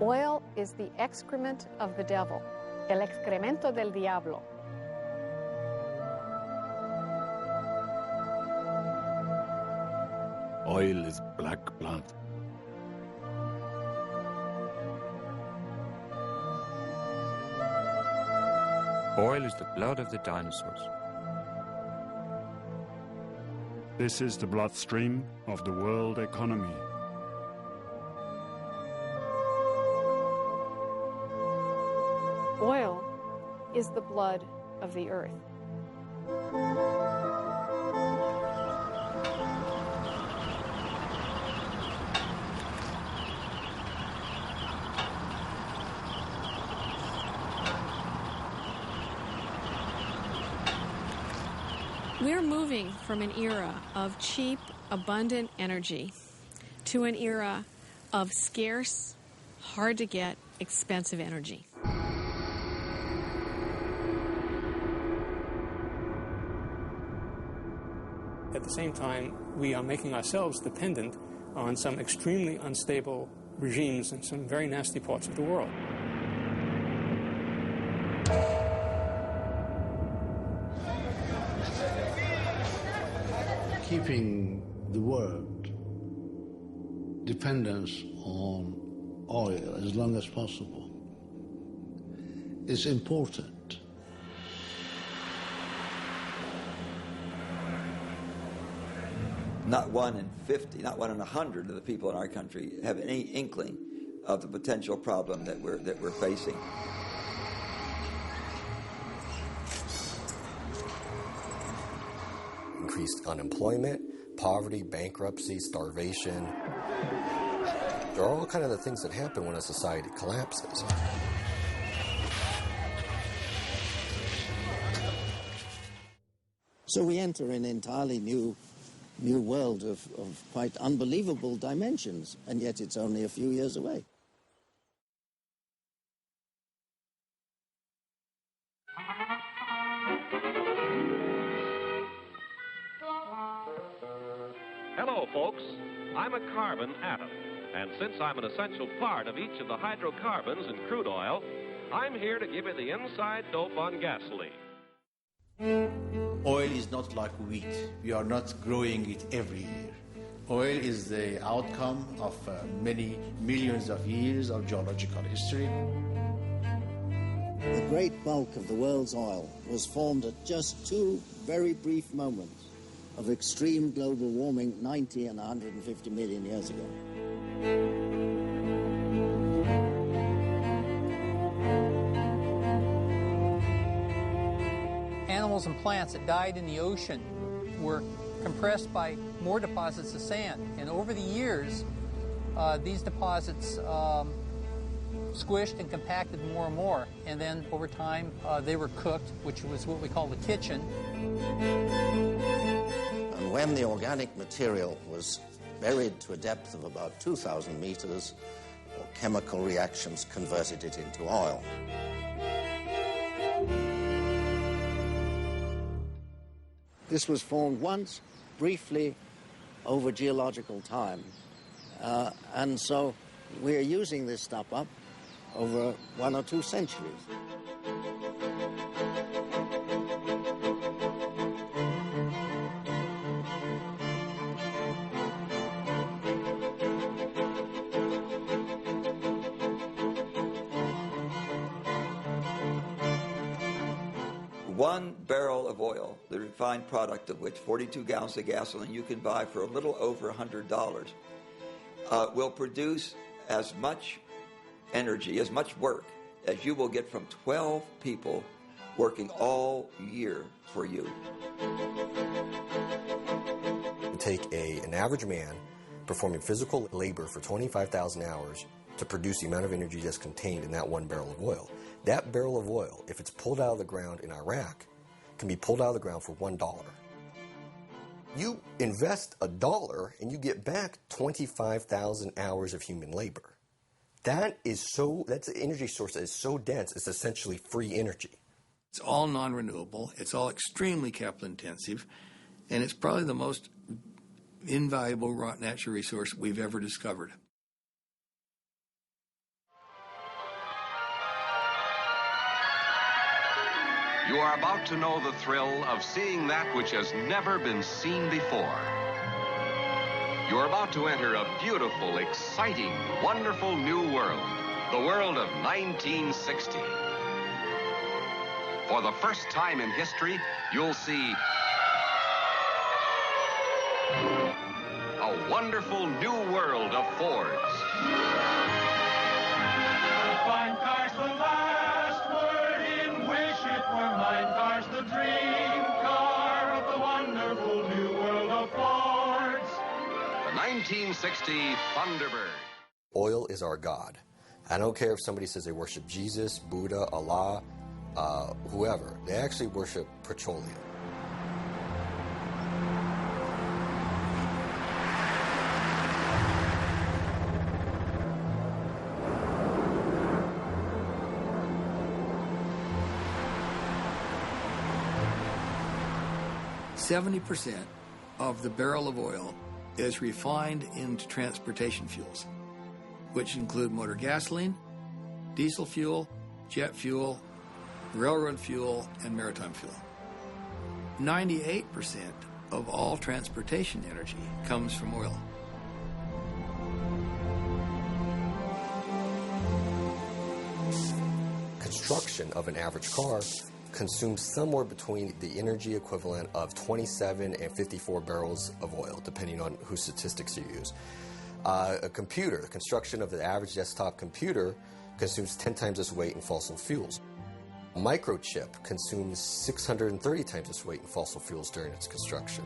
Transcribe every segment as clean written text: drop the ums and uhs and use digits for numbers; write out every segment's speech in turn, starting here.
Oil is the excrement of the devil. El excremento del diablo. Oil is black blood. Oil is the blood of the dinosaurs. This is the bloodstream of the world economy. Oil is the blood of the earth. We're moving from an era of cheap, abundant energy to an era of scarce, hard-to-get, expensive energy. At the same time, we are making ourselves dependent on some extremely unstable regimes in some very nasty parts of the world. Keeping the world dependence on oil as long as possible is important. Not 1 in 50, not 1 in 100 of the people in our country have any inkling of the potential problem that we're facing. Increased unemployment, poverty, bankruptcy, starvation. They're all kind of the things that happen when a society collapses. So we enter an entirely new world of quite unbelievable dimensions, and yet it's only a few years away. Hello, folks. I'm a carbon atom, and since I'm an essential part of each of the hydrocarbons in crude oil, I'm here to give you the inside dope on gasoline. Oil is not like wheat. We are not growing it every year. Oil is the outcome of many millions of years of geological history. The great bulk of the world's oil was formed at just two very brief moments of extreme global warming 90 and 150 million years ago. Animals and plants that died in the ocean were compressed by more deposits of sand. And over the years, these deposits squished and compacted more and more. And then over time, they were cooked, which was what we call the kitchen. And when the organic material was buried to a depth of about 2,000 meters, chemical reactions converted it into oil. This was formed once, briefly, over geological time. And so we're using this stuff up over 1 or 2 centuries. One barrel of oil, the refined product of which 42 gallons of gasoline you can buy for a little over $100, will produce as much energy, as much work as you will get from 12 people working all year for you. Take an average man performing physical labor for 25,000 hours to produce the amount of energy that's contained in that 1 barrel of oil. That barrel of oil, if it's pulled out of the ground in Iraq, can be pulled out of the ground for $1. You invest $1 and you get back 25,000 hours of human labor. That's an energy source that is so dense, it's essentially free energy. It's all non-renewable. It's all extremely capital intensive. And it's probably the most invaluable natural resource we've ever discovered. You are about to know the thrill of seeing that which has never been seen before. You are about to enter a beautiful, exciting, wonderful new world, the world of 1960. For the first time in history, you'll see a wonderful new world of Fords. Fine car's the last word in wish it were mine. Car's the dream car of the wonderful new world of Fords. The 1960 Thunderbird. Oil is our God. I don't care if somebody says they worship Jesus, Buddha, Allah, whoever. They actually worship petroleum. %70 of the barrel of oil is refined into transportation fuels, which include motor gasoline, diesel fuel, jet fuel, railroad fuel, and maritime fuel. 98% of all transportation energy comes from oil. Construction of an average car consumes somewhere between the energy equivalent of 27 and 54 barrels of oil, depending on whose statistics you use. A computer, the construction of the average desktop computer consumes 10 times its weight in fossil fuels. A microchip consumes 630 times its weight in fossil fuels during its construction.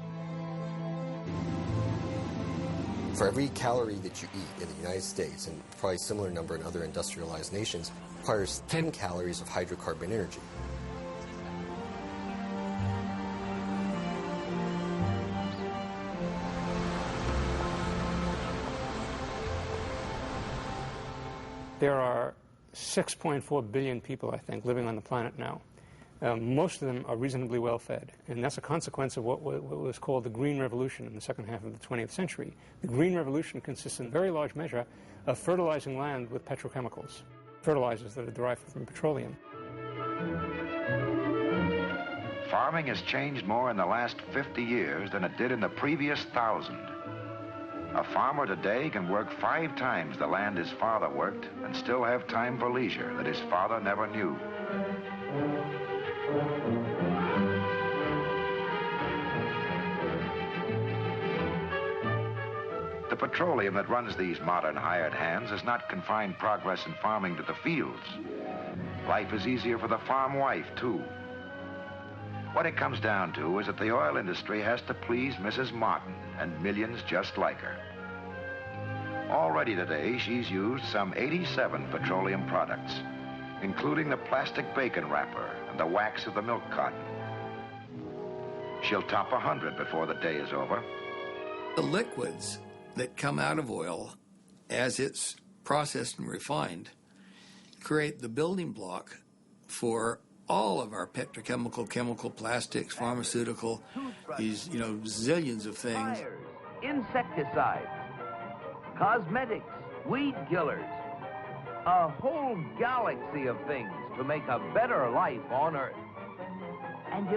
For every calorie that you eat in the United States, and probably a similar number in other industrialized nations, requires 10 calories of hydrocarbon energy. There are 6.4 billion people, I think, living on the planet now. Most of them are reasonably well fed, and that's a consequence of what was called the Green Revolution in the second half of the 20th century. The Green Revolution consists in very large measure of fertilizing land with petrochemicals, fertilizers that are derived from petroleum. Farming has changed more in the last 50 years than it did in the previous 1,000. A farmer today can work 5 times the land his father worked and still have time for leisure that his father never knew. The petroleum that runs these modern hired hands has not confined progress in farming to the fields. Life is easier for the farm wife, too. What it comes down to is that the oil industry has to please Mrs. Martin and millions just like her. Already today, she's used some 87 petroleum products, including the plastic bacon wrapper and the wax of the milk carton. She'll top 100 before the day is over. The liquids that come out of oil as it's processed and refined create the building block for all of our petrochemical, chemical, plastics, pharmaceutical, these, zillions of things. Tires, insecticides, cosmetics, weed killers, a whole galaxy of things to make a better life on Earth. And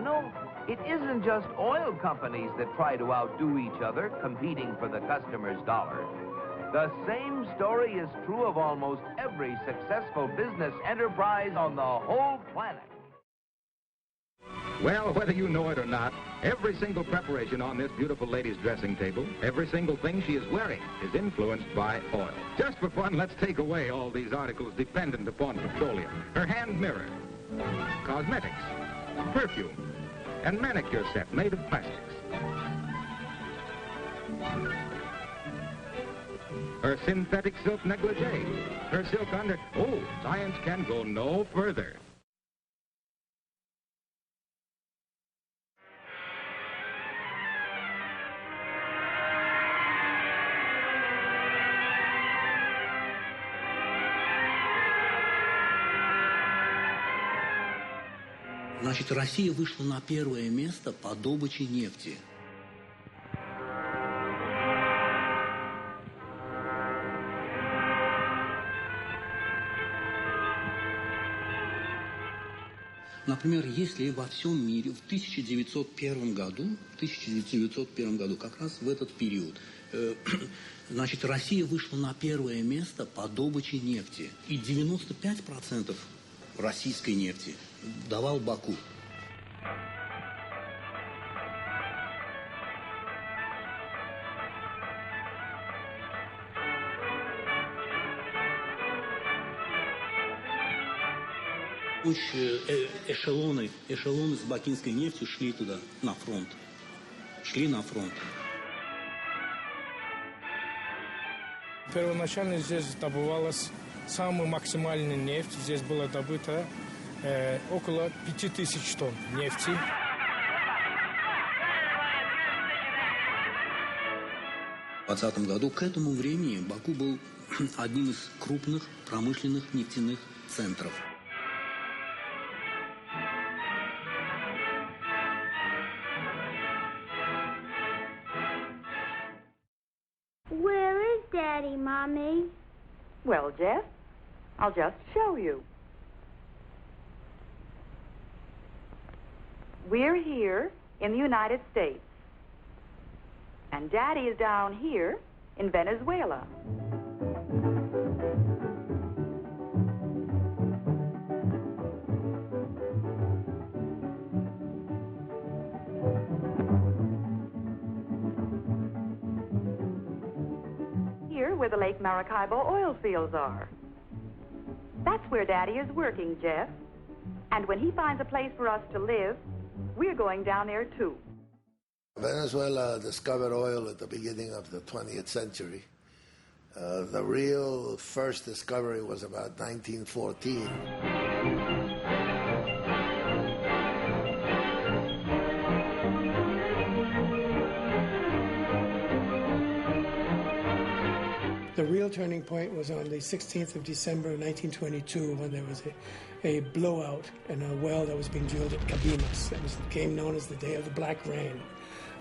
it isn't just oil companies that try to outdo each other, competing for the customer's dollar. The same story is true of almost every successful business enterprise on the whole planet. Well, whether you know it or not, every single preparation on this beautiful lady's dressing table, every single thing she is wearing is influenced by oil. Just for fun, let's take away all these articles dependent upon petroleum. Her hand mirror, cosmetics, perfume, and manicure set made of plastics. Her synthetic silk negligee, her silk under... Oh, science can go no further. Значит, Россия вышла на первое место по добыче нефти. Например, если во всем мире в 1901 году, как раз в этот период, значит, Россия вышла на первое место по добыче нефти. И 95% российской нефти давал Баку. Эшелоны с бакинской нефтью шли туда, на фронт. Первоначально здесь добывалась самая максимальная нефть. Здесь было добыто около 5000 тонн нефти. В 2020 году к этому времени Баку был одним из крупных промышленных нефтяных центров. Where is Daddy, Mommy? Well, Jeff, I'll just show you. We're here in the United States. And Daddy is down here in Venezuela. Here where the Lake Maracaibo oil fields are. That's where Daddy is working, Jeff. And when he finds a place for us to live, we're going down there too. Venezuela discovered oil at the beginning of the 20th century. The real first discovery was about 1914. The real turning point was on the 16th of December 1922 when there was a blowout in a well that was being drilled at Cabimas. It became known as the Day of the Black Rain.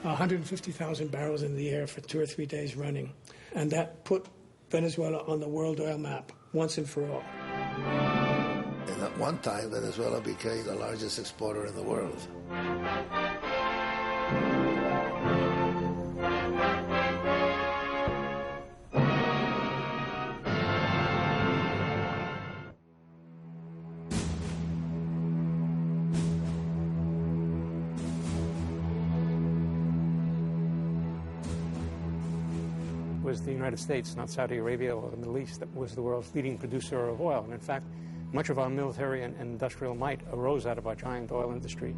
150,000 barrels in the air for 2 or 3 days running. And that put Venezuela on the world oil map once and for all. And at one time, Venezuela became the largest exporter in the world. Was the United States, not Saudi Arabia or the Middle East, that was the world's leading producer of oil. And in fact, much of our military and industrial might arose out of our giant oil industry.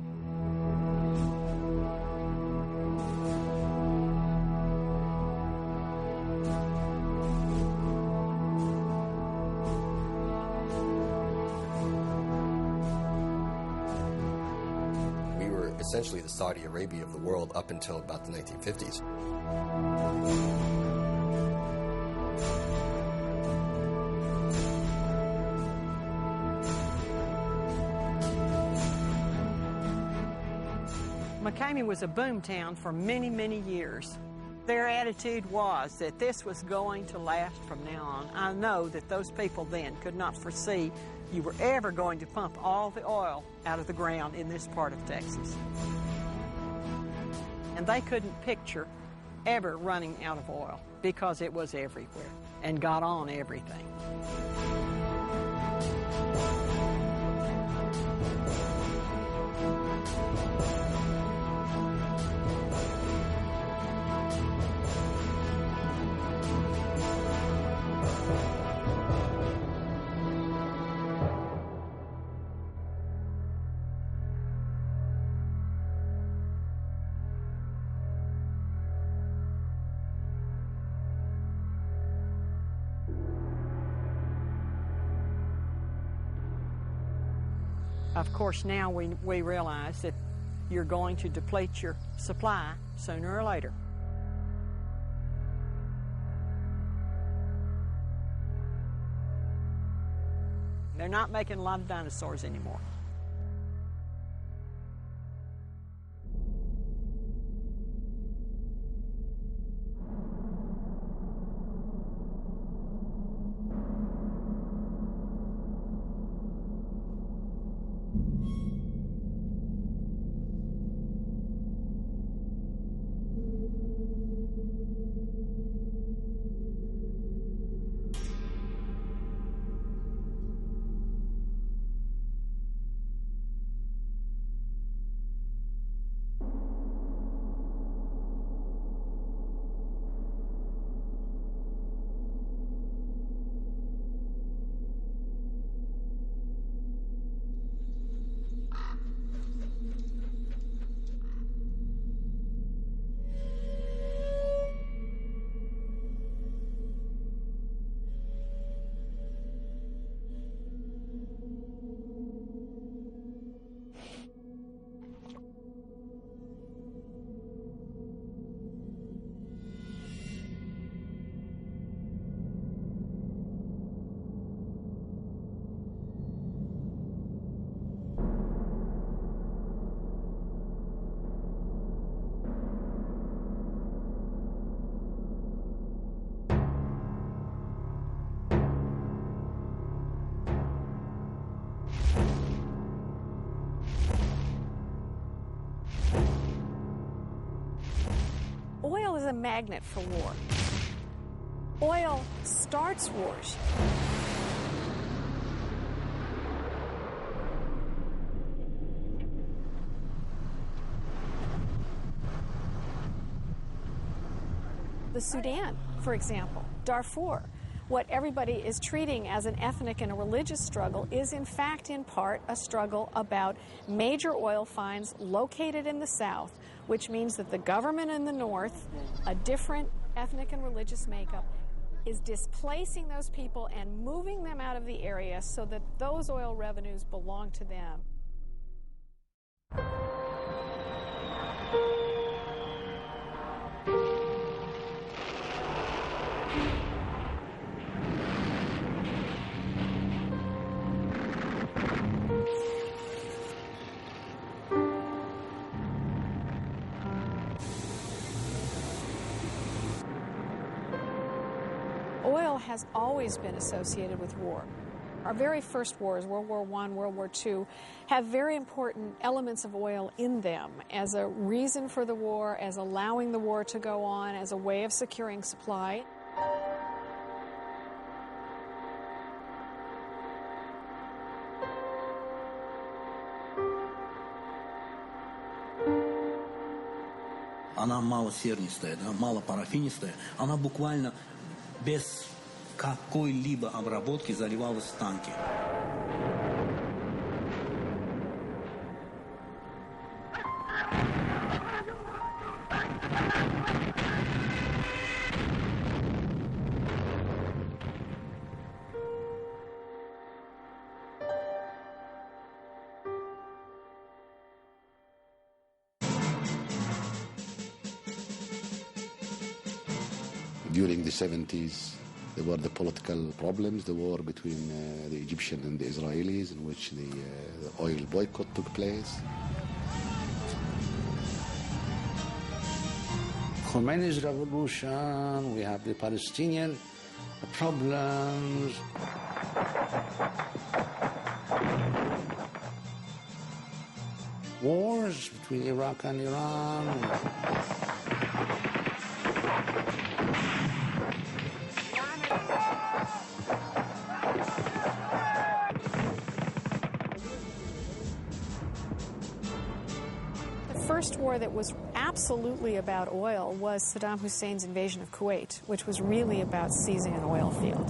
We were essentially the Saudi Arabia of the world up until about the 1950s. McCamey was a boomtown for many, many years. Their attitude was that this was going to last from now on. I know that those people then could not foresee you were ever going to pump all the oil out of the ground in this part of Texas. And they couldn't picture ever running out of oil because it was everywhere and got on everything. Of course, now we realize that you're going to deplete your supply sooner or later. They're not making a lot of dinosaurs anymore. Oil is a magnet for war. Oil starts wars. The Sudan, for example, Darfur, what everybody is treating as an ethnic and a religious struggle is in fact in part a struggle about major oil finds located in the south, which means that the government in the north, a different ethnic and religious makeup, is displacing those people and moving them out of the area so that those oil revenues belong to them. Oil has always been associated with war. Our very first wars, World War I, World War II, have very important elements of oil in them as a reason for the war, as allowing the war to go on, as a way of securing supply. Она малосернистая, да, малопарафинистая, она буквально без какой-либо обработки заливалась в танки. During the 70s, there were the political problems, the war between the Egyptian and the Israelis, in which the oil boycott took place. Khomeini's revolution, we have the Palestinian problems. Wars between Iraq and Iran. The first war that was absolutely about oil was Saddam Hussein's invasion of Kuwait, which was really about seizing an oil field.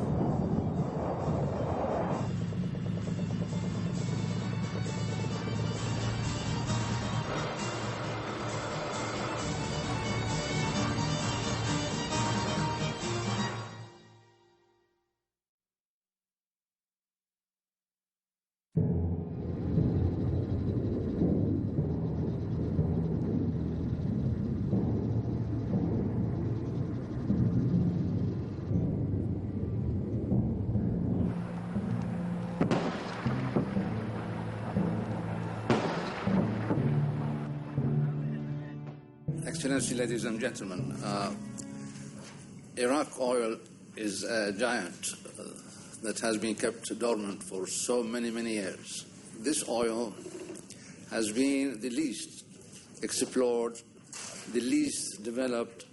Excellency, ladies and gentlemen, Iraq oil is a giant that has been kept dormant for so many years. This oil has been the least explored, the least developed,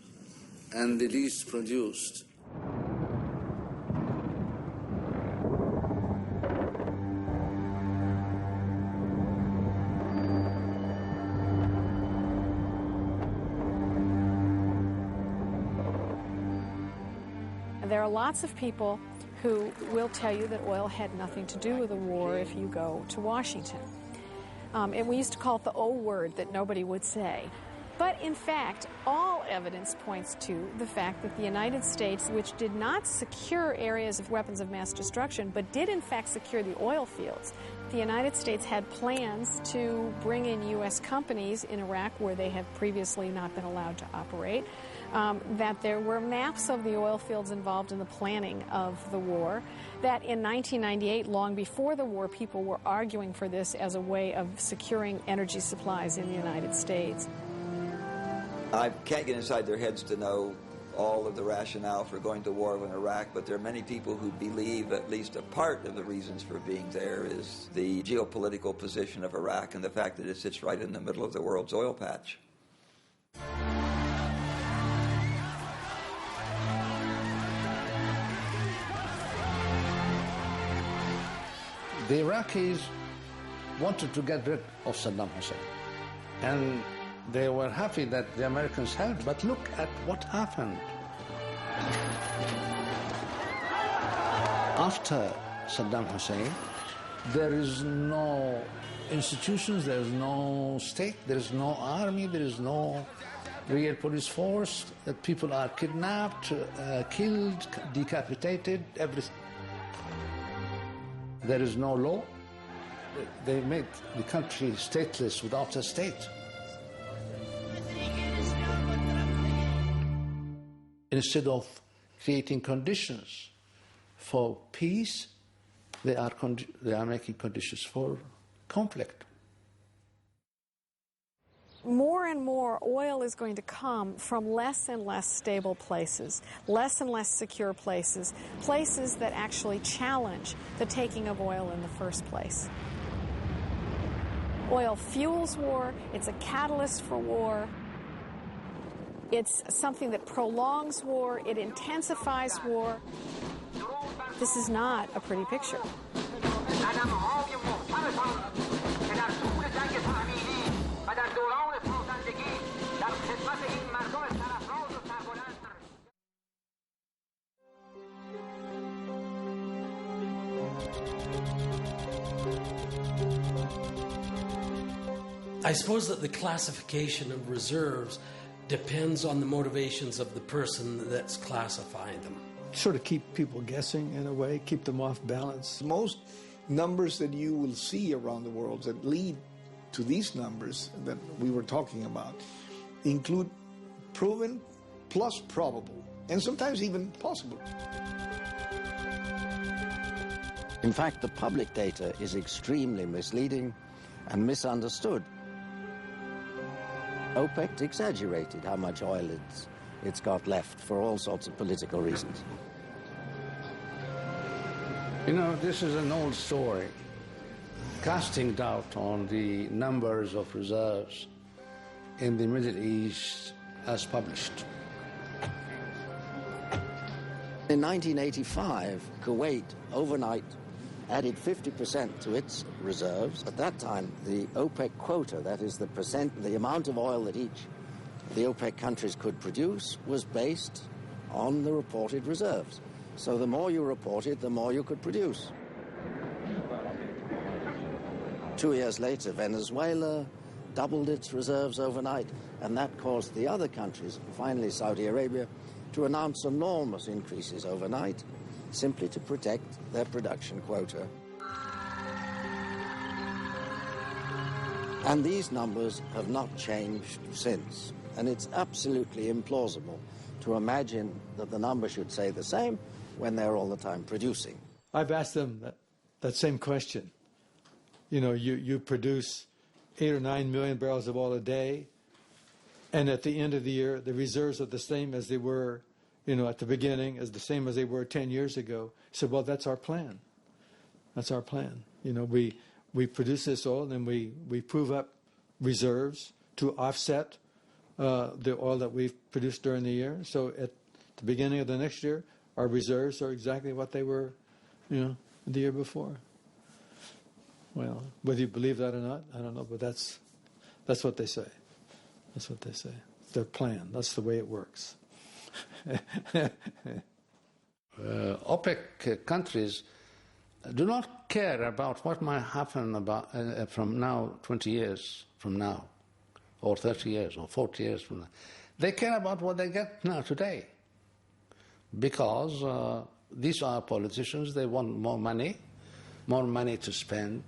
and the least produced. There are lots of people who will tell you that oil had nothing to do with the war if you go to Washington. And we used to call it the O word that nobody would say. But in fact, all evidence points to the fact that the United States, which did not secure areas of weapons of mass destruction, but did in fact secure the oil fields, the United States had plans to bring in U.S. companies in Iraq where they had previously not been allowed to operate, that there were maps of the oil fields involved in the planning of the war, that in 1998, long before the war, people were arguing for this as a way of securing energy supplies in the United States. I can't get inside their heads to know all of the rationale for going to war in Iraq, but there are many people who believe at least a part of the reasons for being there is the geopolitical position of Iraq and the fact that it sits right in the middle of the world's oil patch. The Iraqis wanted to get rid of Saddam Hussein. And they were happy that the Americans helped. But look at what happened. After Saddam Hussein, there is no institutions, there is no state, there is no army, there is no real police force. People are kidnapped, killed, decapitated, everything. There is no law. They made the country stateless without a state. Instead of creating conditions for peace, they are making conditions for conflict. More and more oil is going to come from less and less stable places, less and less secure places, places that actually challenge the taking of oil in the first place. Oil fuels war, it's a catalyst for war, it's something that prolongs war, it intensifies war. This is not a pretty picture. I suppose that the classification of reserves depends on the motivations of the person that's classifying them. Sort of keep people guessing in a way, keep them off balance. Most numbers that you will see around the world that lead to these numbers that we were talking about include proven plus probable, and sometimes even possible. In fact, the public data is extremely misleading and misunderstood. OPEC exaggerated how much oil it's got left for all sorts of political reasons. You know, this is an old story. Casting doubt on the numbers of reserves in the Middle East as published. In 1985, Kuwait overnight added 50% to its reserves. At that time, the OPEC quota, that is the amount of oil that each of the OPEC countries could produce, was based on the reported reserves. So the more you reported, the more you could produce. 2 years later, Venezuela doubled its reserves overnight, and that caused the other countries, finally Saudi Arabia, to announce enormous increases overnight, simply to protect their production quota. And these numbers have not changed since. And it's absolutely implausible to imagine that the number should say the same when they're all the time producing. I've asked them that same question. You know, you produce 8 or 9 million barrels of oil a day, and at the end of the year, the reserves are the same as they were, you know, at the beginning, as the same as they were 10 years ago. So, well, that's our plan. That's our plan. You know, we produce this oil, and we prove up reserves to offset the oil that we've produced during the year. So at the beginning of the next year, our reserves are exactly what they were, you know, the year before. Well, whether you believe that or not, I don't know, but that's what they say. That's what they say. It's their plan. That's the way it works. OPEC countries do not care about what might happen from now, 20 years from now, or 30 years, or 40 years from now. They care about what they get now, today. Because these are politicians, they want more money to spend,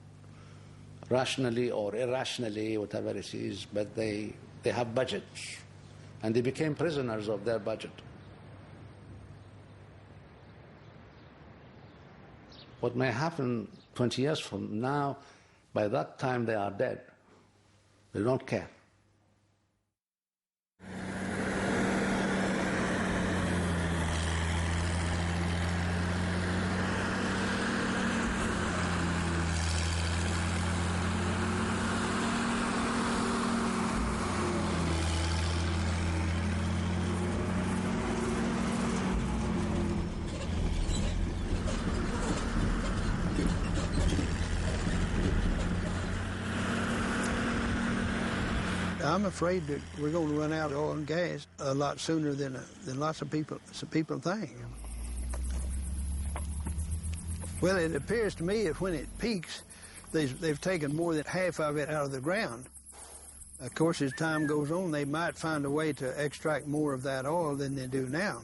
rationally or irrationally, whatever it is, but they have budgets, and they became prisoners of their budget. What may happen 20 years from now, by that time they are dead. They don't care. I'm afraid that we're going to run out of oil and gas a lot sooner than lots of people think. Well, it appears to me that when it peaks, they've taken more than half of it out of the ground. Of course, as time goes on, they might find a way to extract more of that oil than they do now.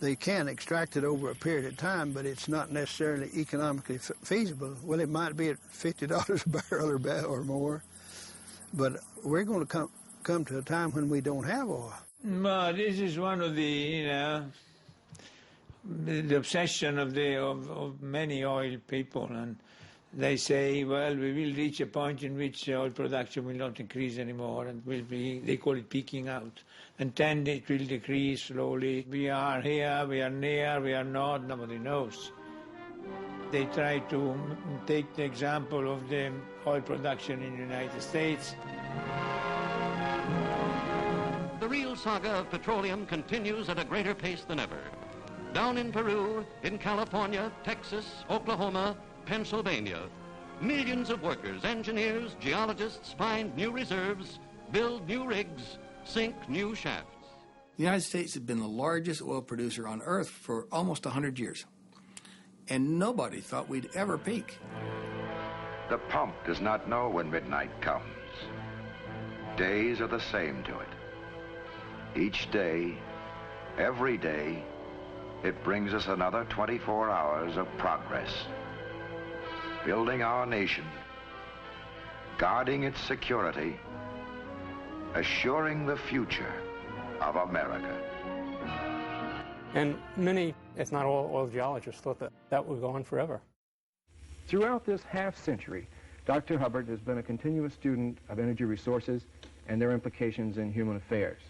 They can extract it over a period of time, but it's not necessarily economically feasible. Well, it might be at $50 a barrel or more, but we're going to come to a time when we don't have oil. Well, this is one of the obsession of many oil people, and they say, well, we will reach a point in which oil production will not increase anymore, and they call it peaking out. And then it will decrease slowly. We are here, we are near, we are not, nobody knows. They try to take the example of the oil production in the United States. The real saga of petroleum continues at a greater pace than ever. Down in Peru, in California, Texas, Oklahoma, Pennsylvania, millions of workers, engineers, geologists find new reserves, build new rigs, sink new shafts. The United States has been the largest oil producer on Earth for almost 100 years, and nobody thought we'd ever peak. The pump does not know when midnight comes. Days are the same to it. Each day, every day, it brings us another 24 hours of progress. Building our nation, guarding its security, assuring the future of America. And many, if not all, oil geologists thought that would go on forever. Throughout this half-century, Dr. Hubbard has been a continuous student of energy resources and their implications in human affairs.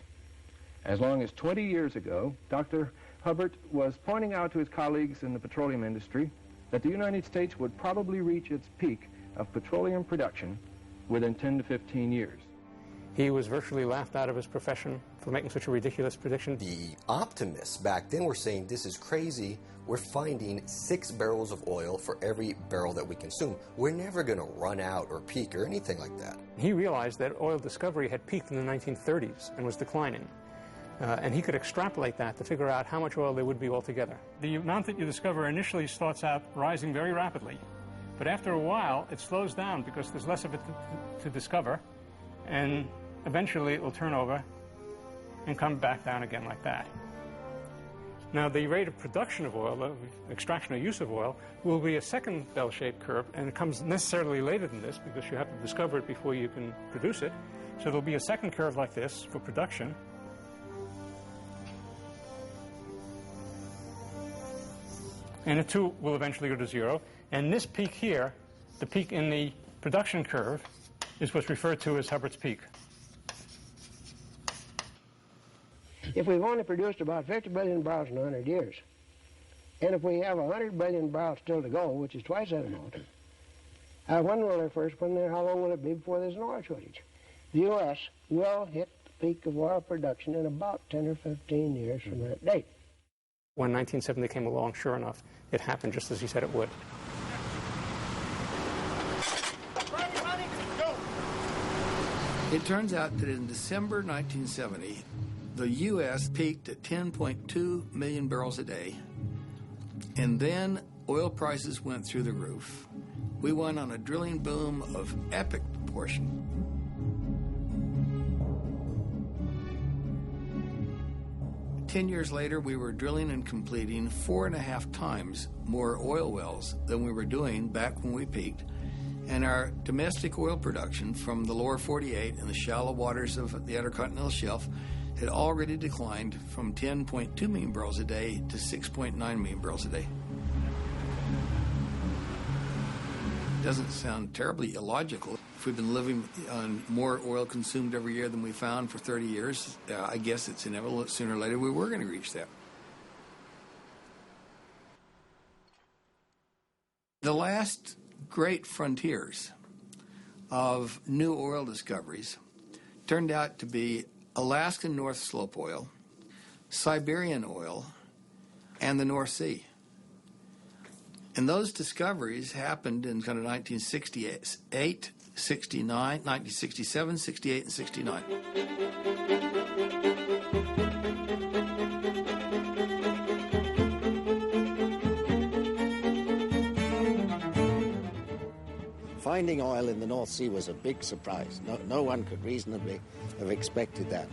As long as 20 years ago, Dr. Hubbard was pointing out to his colleagues in the petroleum industry that the United States would probably reach its peak of petroleum production within 10 to 15 years. He was virtually laughed out of his profession for making such a ridiculous prediction. The optimists back then were saying, this is crazy. We're finding 6 barrels of oil for every barrel that we consume. We're never going to run out or peak or anything like that. He realized that oil discovery had peaked in the 1930s and was declining. And he could extrapolate that to figure out how much oil there would be altogether. The amount that you discover initially starts out rising very rapidly. But after a while, it slows down because there's less of it to discover. And eventually it will turn over and come back down again like that. Now, the rate of production of oil, of extraction or use of oil, will be a second bell-shaped curve, and it comes necessarily later than this because you have to discover it before you can produce it. So there'll be a second curve like this for production. And it too will eventually go to zero. And this peak here, the peak in the production curve, is what's referred to as Hubbard's peak. If we've only produced about 50 billion barrels in 100 years, and if we have 100 billion barrels still to go, which is twice that amount, when will there first, how long will it be before there's an oil shortage? The U.S. will hit the peak of oil production in about 10 or 15 years from that date. When 1970 came along, sure enough, it happened just as he said it would. It turns out that in December 1970, the U.S. peaked at 10.2 million barrels a day, and then oil prices went through the roof. We went on a drilling boom of epic proportion. Ten years later, we were drilling and completing 4.5 times more oil wells than we were doing back when we peaked. And our domestic oil production from the lower 48 and the shallow waters of the Intercontinental Shelf had already declined from 10.2 million barrels a day to 6.9 million barrels a day. Doesn't sound terribly illogical. If we've been living on more oil consumed every year than we found for 30 years, I guess it's inevitable that sooner or later we were going to reach that. The last great frontiers of new oil discoveries turned out to be Alaskan North Slope oil, Siberian oil, and the North Sea. And those discoveries happened in kind of 1968, 1967, 68, and 69. Finding oil in the North Sea was a big surprise. No one could reasonably have expected that.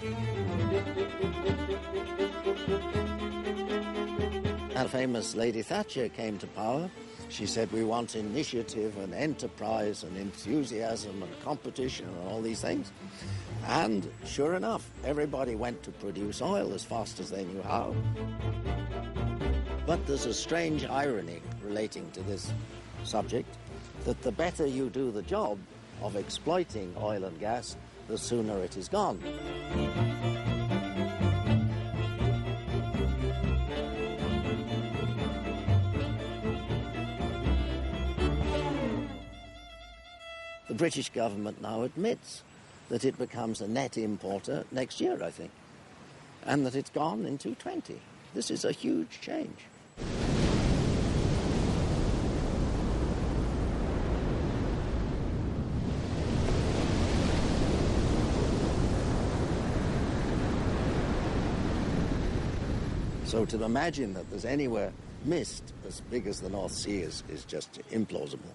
Our famous Lady Thatcher came to power. She said, we want initiative and enterprise and enthusiasm and competition and all these things. And sure enough, everybody went to produce oil as fast as they knew how. But there's a strange irony relating to this subject, that the better you do the job of exploiting oil and gas, the sooner it is gone. The British government now admits that it becomes a net importer next year, I think, and that it's gone in 2020. This is a huge change. So to imagine that there's anywhere mist as big as the North Sea is just implausible.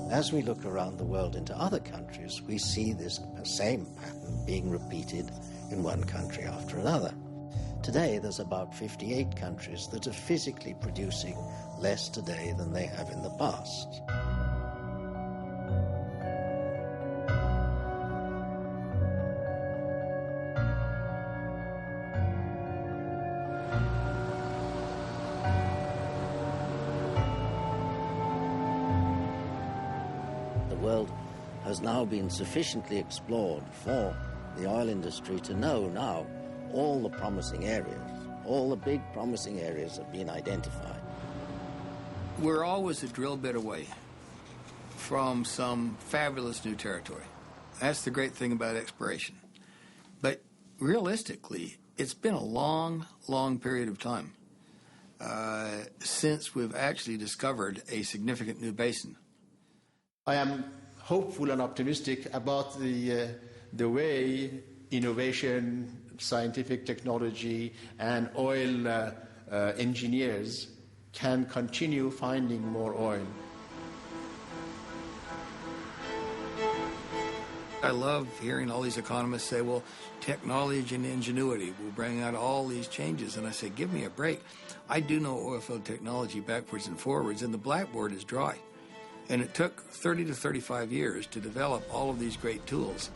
As we look around the world into other countries, we see this same pattern being repeated in one country after another. Today, there's about 58 countries that are physically producing less today than they have in the past. Has now been sufficiently explored for the oil industry to know now all the promising areas, all the big promising areas have been identified. We're always a drill bit away from some fabulous new territory. That's the great thing about exploration. But realistically, it's been a long, long period of time since we've actually discovered a significant new basin. I am hopeful and optimistic about the way innovation, scientific technology, and oil engineers can continue finding more oil. I love hearing all these economists say, well, technology and ingenuity will bring out all these changes. And I say, give me a break. I do know oilfield technology backwards and forwards, and the blackboard is dry. And it took 30 to 35 years to develop all of these great tools.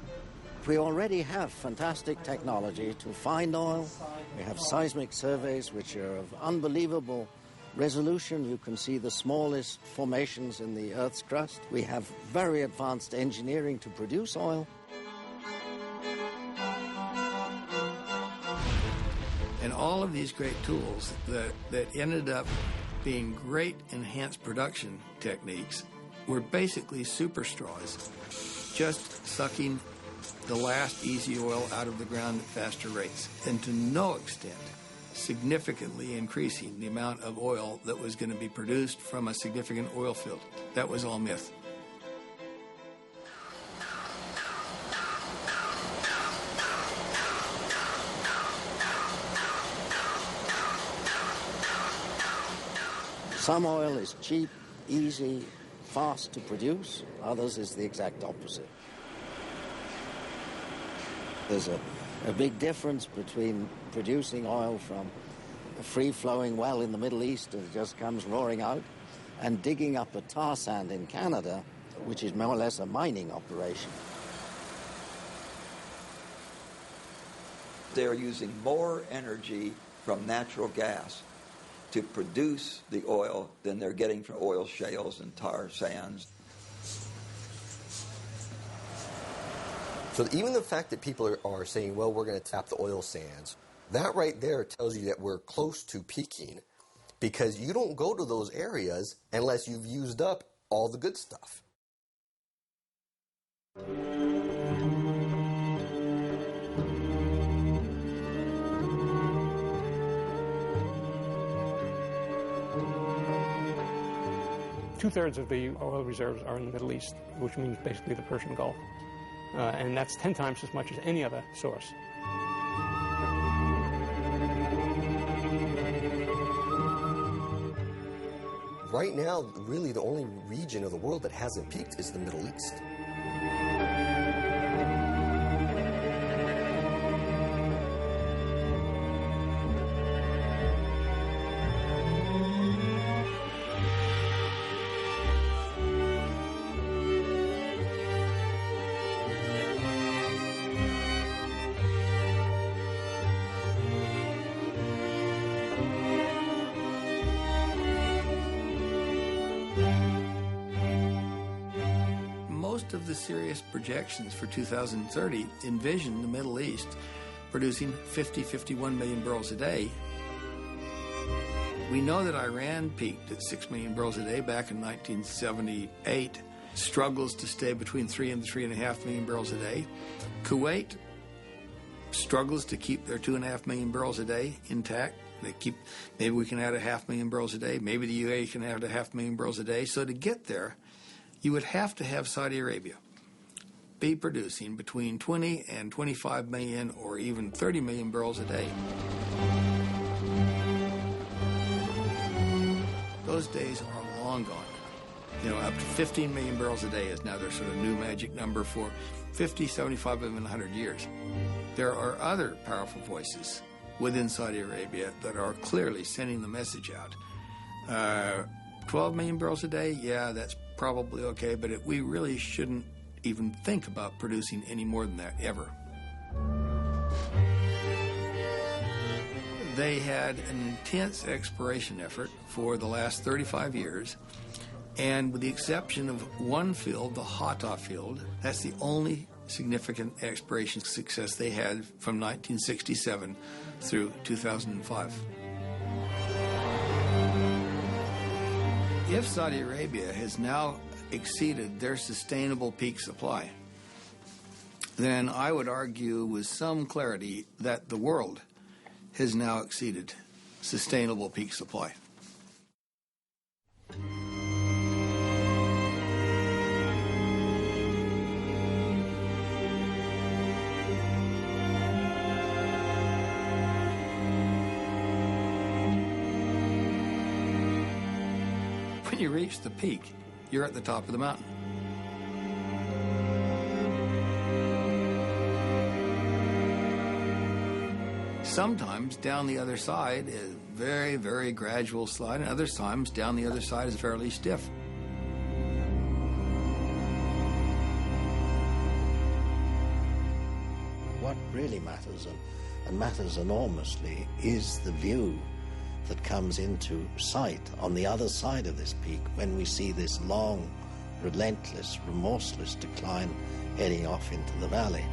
We already have fantastic technology to find oil. We have seismic surveys which are of unbelievable resolution. You can see the smallest formations in the Earth's crust. We have very advanced engineering to produce oil. And all of these great tools that ended up being great enhanced production techniques were basically super straws, just sucking the last easy oil out of the ground at faster rates, and to no extent significantly increasing the amount of oil that was going to be produced from a significant oil field. That was all myth. Some oil is cheap, easy, fast to produce. Others is the exact opposite. There's a big difference between producing oil from a free-flowing well in the Middle East that just comes roaring out and digging up a tar sand in Canada, which is more or less a mining operation. They're using more energy from natural gas to produce the oil than they're getting from oil shales and tar sands. So even the fact that people are saying, well, we're going to tap the oil sands, that right there tells you that we're close to peaking, because you don't go to those areas unless you've used up all the good stuff. 2/3 of the oil reserves are in the Middle East, which means basically the Persian Gulf. And that's 10 times as much as any other source. Right now, really the only region of the world that hasn't peaked is the Middle East. Most of the serious projections for 2030 envision the Middle East producing 51 million barrels a day. We know that Iran peaked at 6 million barrels a day back in 1978, struggles to stay between 3 and 3.5 million barrels a day. Kuwait struggles to keep their 2.5 million barrels a day intact. Maybe we can add 500,000 barrels a day. Maybe the UAE can add 500,000 barrels a day. So to get there, you would have to have Saudi Arabia be producing between 20 and 25 million or even 30 million barrels a day. Those days are long gone. Up to 15 million barrels a day is now their sort of new magic number for 50, 75, even 100 years. There are other powerful voices within Saudi Arabia that are clearly sending the message out. 12 million barrels a day, yeah, that's probably okay, but we really shouldn't even think about producing any more than that, ever. They had an intense exploration effort for the last 35 years, and with the exception of one field, the Hatta field, that's the only significant exploration success they had from 1967 through 2005. If Saudi Arabia has now exceeded their sustainable peak supply, then I would argue with some clarity that the world has now exceeded sustainable peak supply. When you reach the peak, you're at the top of the mountain. Sometimes down the other side is very, very gradual slide, and other times down the other side is fairly stiff. What really matters, and matters enormously, is the view that comes into sight on the other side of this peak when we see this long, relentless, remorseless decline heading off into the valley.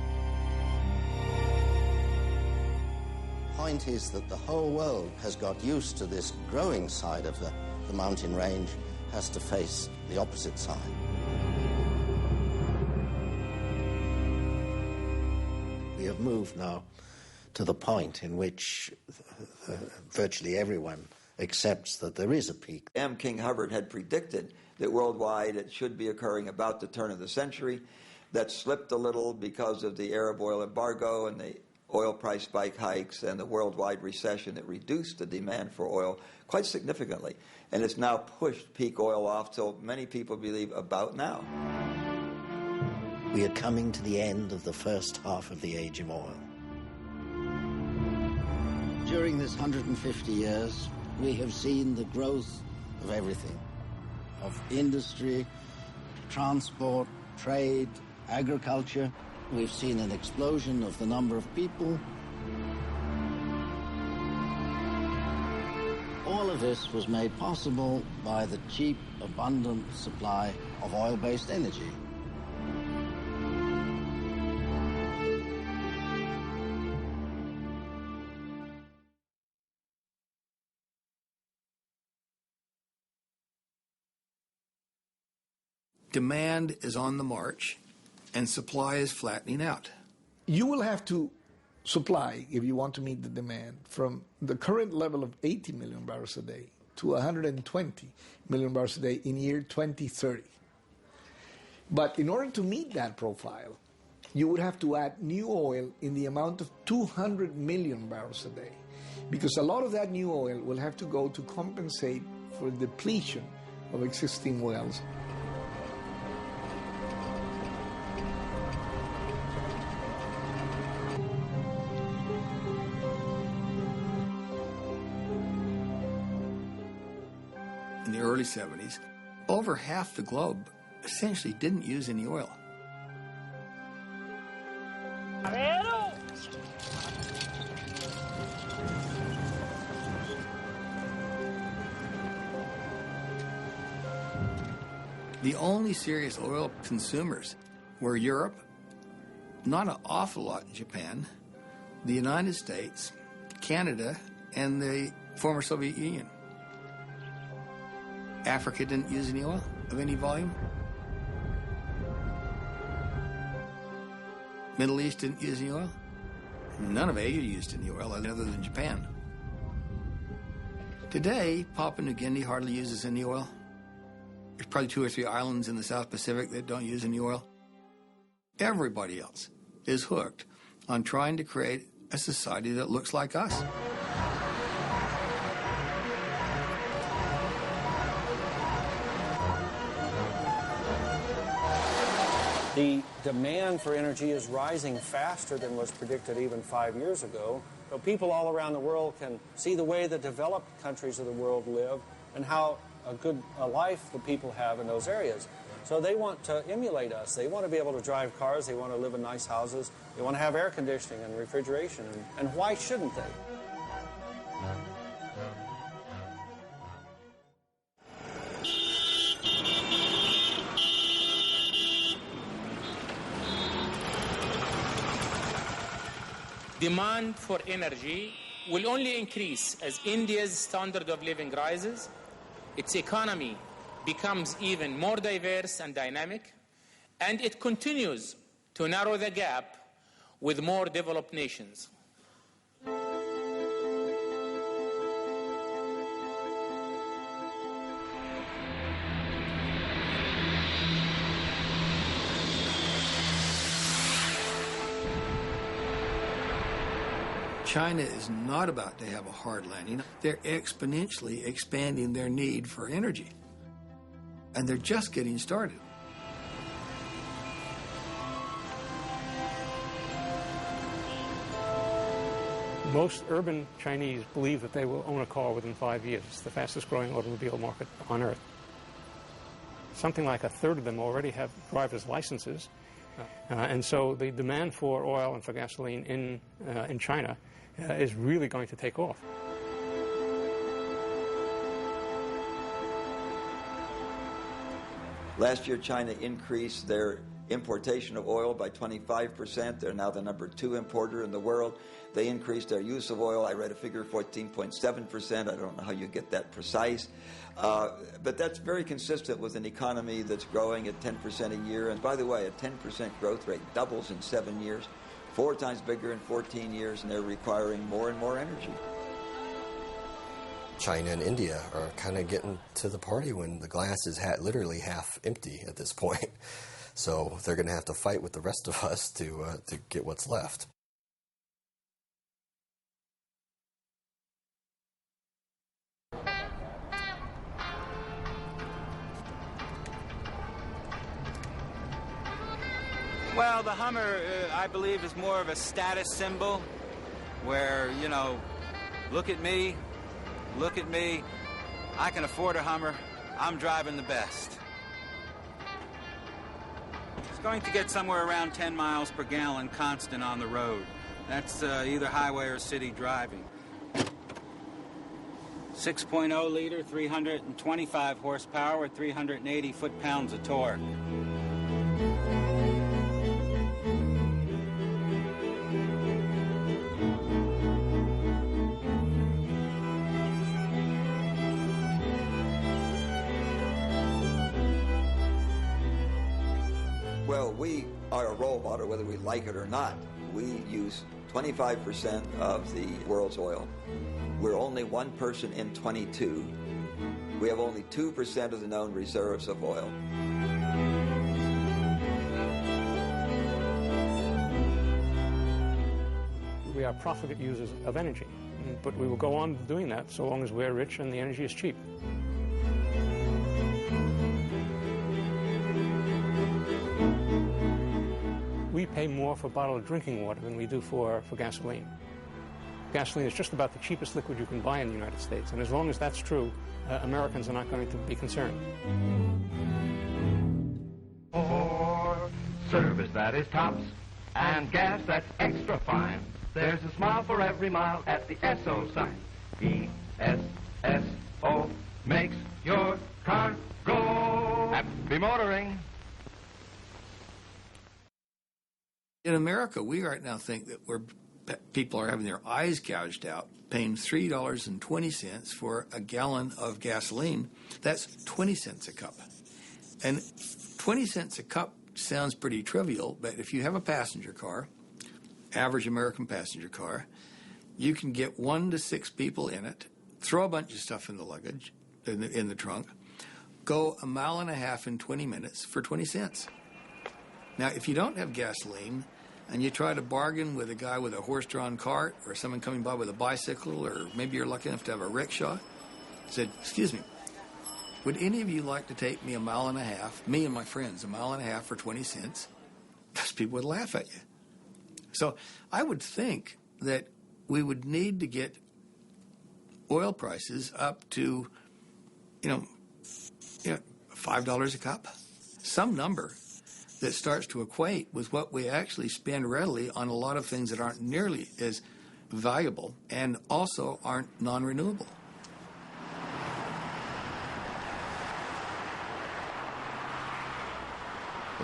The point is that the whole world has got used to this growing side of the mountain range, has to face the opposite side. We have moved now to the point in which virtually everyone accepts that there is a peak. M. King Hubbard had predicted that worldwide it should be occurring about the turn of the century. That slipped a little because of the Arab oil embargo and the oil price spike hikes and the worldwide recession that reduced the demand for oil quite significantly. And it's now pushed peak oil off till many people believe about now. We are coming to the end of the first half of the age of oil. During this 150 years, we have seen the growth of everything, of industry, transport, trade, agriculture. We've seen an explosion of the number of people. All of this was made possible by the cheap, abundant supply of oil-based energy. Demand is on the march, and supply is flattening out. You will have to supply, if you want to meet the demand, from the current level of 80 million barrels a day to 120 million barrels a day in year 2030. But in order to meet that profile, you would have to add new oil in the amount of 200 million barrels a day, because a lot of that new oil will have to go to compensate for depletion of existing wells. In the early 70s, over half the globe essentially didn't use any oil. The only serious oil consumers were Europe, not an awful lot in Japan, the United States, Canada, and the former Soviet Union. Africa didn't use any oil of any volume. Middle East didn't use any oil. None of Asia used any oil other than Japan. Today, Papua New Guinea hardly uses any oil. There's probably 2 or 3 islands in the South Pacific that don't use any oil. Everybody else is hooked on trying to create a society that looks like us. The demand for energy is rising faster than was predicted even 5 years ago. So people all around the world can see the way the developed countries of the world live and how good a life the people have in those areas. So they want to emulate us. They want to be able to drive cars. They want to live in nice houses. They want to have air conditioning and refrigeration. And why shouldn't they? Demand for energy will only increase as India's standard of living rises, its economy becomes even more diverse and dynamic, and it continues to narrow the gap with more developed nations. China is not about to have a hard landing. They're exponentially expanding their need for energy. And they're just getting started. Most urban Chinese believe that they will own a car within 5 years. It's the fastest growing automobile market on Earth. Something like a third of them already have driver's licenses. And so the demand for oil and for gasoline in China is really going to take off. Last year, China increased their importation of oil by 25%. They're now the #2 importer in the world. They increased their use of oil. I read a figure, 14.7%. I don't know how you get that precise. But that's very consistent with an economy that's growing at 10% a year. And by the way, a 10% growth rate doubles in 7 years, 4 times bigger in 14 years, and they're requiring more and more energy. China and India are kind of getting to the party when the glass is literally half empty at this point. So they're going to have to fight with the rest of us to get what's left. Well, the Hummer, I believe, is more of a status symbol where, you know, look at me, I can afford a Hummer, I'm driving the best. It's going to get somewhere around 10 miles per gallon constant on the road. That's either highway or city driving. 6.0 liter, 325 horsepower with 380 foot-pounds of torque. Well, we are a role model, whether we like it or not. We use 25% of the world's oil. We're only one person in 22 We have only 2% of the known reserves of oil. We are profligate users of energy, but we will go on doing that so long as we're rich and the energy is cheap. We pay more for bottled drinking water than we do for gasoline. Gasoline is just about the cheapest liquid you can buy in the United States, and as long as that's true, Americans are not going to be concerned. For service that is tops and gas that's extra fine, there's a smile for every mile at the S.O. sign. E-S-S-O makes your car go. Happy motoring. In America, we right now think that people are having their eyes gouged out, paying $3.20 for a gallon of gasoline. That's 20 cents a cup. And 20 cents a cup sounds pretty trivial, but if you have a passenger car, average American passenger car, you can get 1 to 6 people in it, throw a bunch of stuff in the luggage, in the trunk, go 1.5 miles in 20 minutes for 20 cents. Now, if you don't have gasoline and you try to bargain with a guy with a horse-drawn cart or someone coming by with a bicycle, or maybe you're lucky enough to have a rickshaw, said, excuse me, would any of you like to take me 1.5 miles, me and my friends, 1.5 miles for 20 cents? Those people would laugh at you. So I would think that we would need to get oil prices up to, $5 a cup, some number that starts to equate with what we actually spend readily on a lot of things that aren't nearly as valuable and also aren't non-renewable.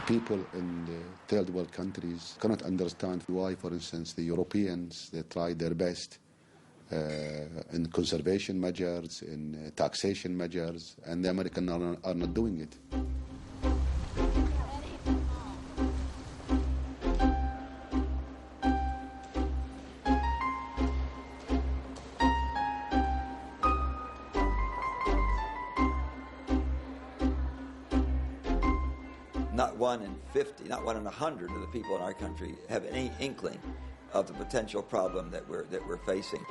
People in the third world countries cannot understand why, for instance, the Europeans, they tried their best in conservation measures, in taxation measures, and the Americans are not doing it. Not 1 in 50, not 1 in 100 of the people in our country have any inkling of the potential problem that we're facing.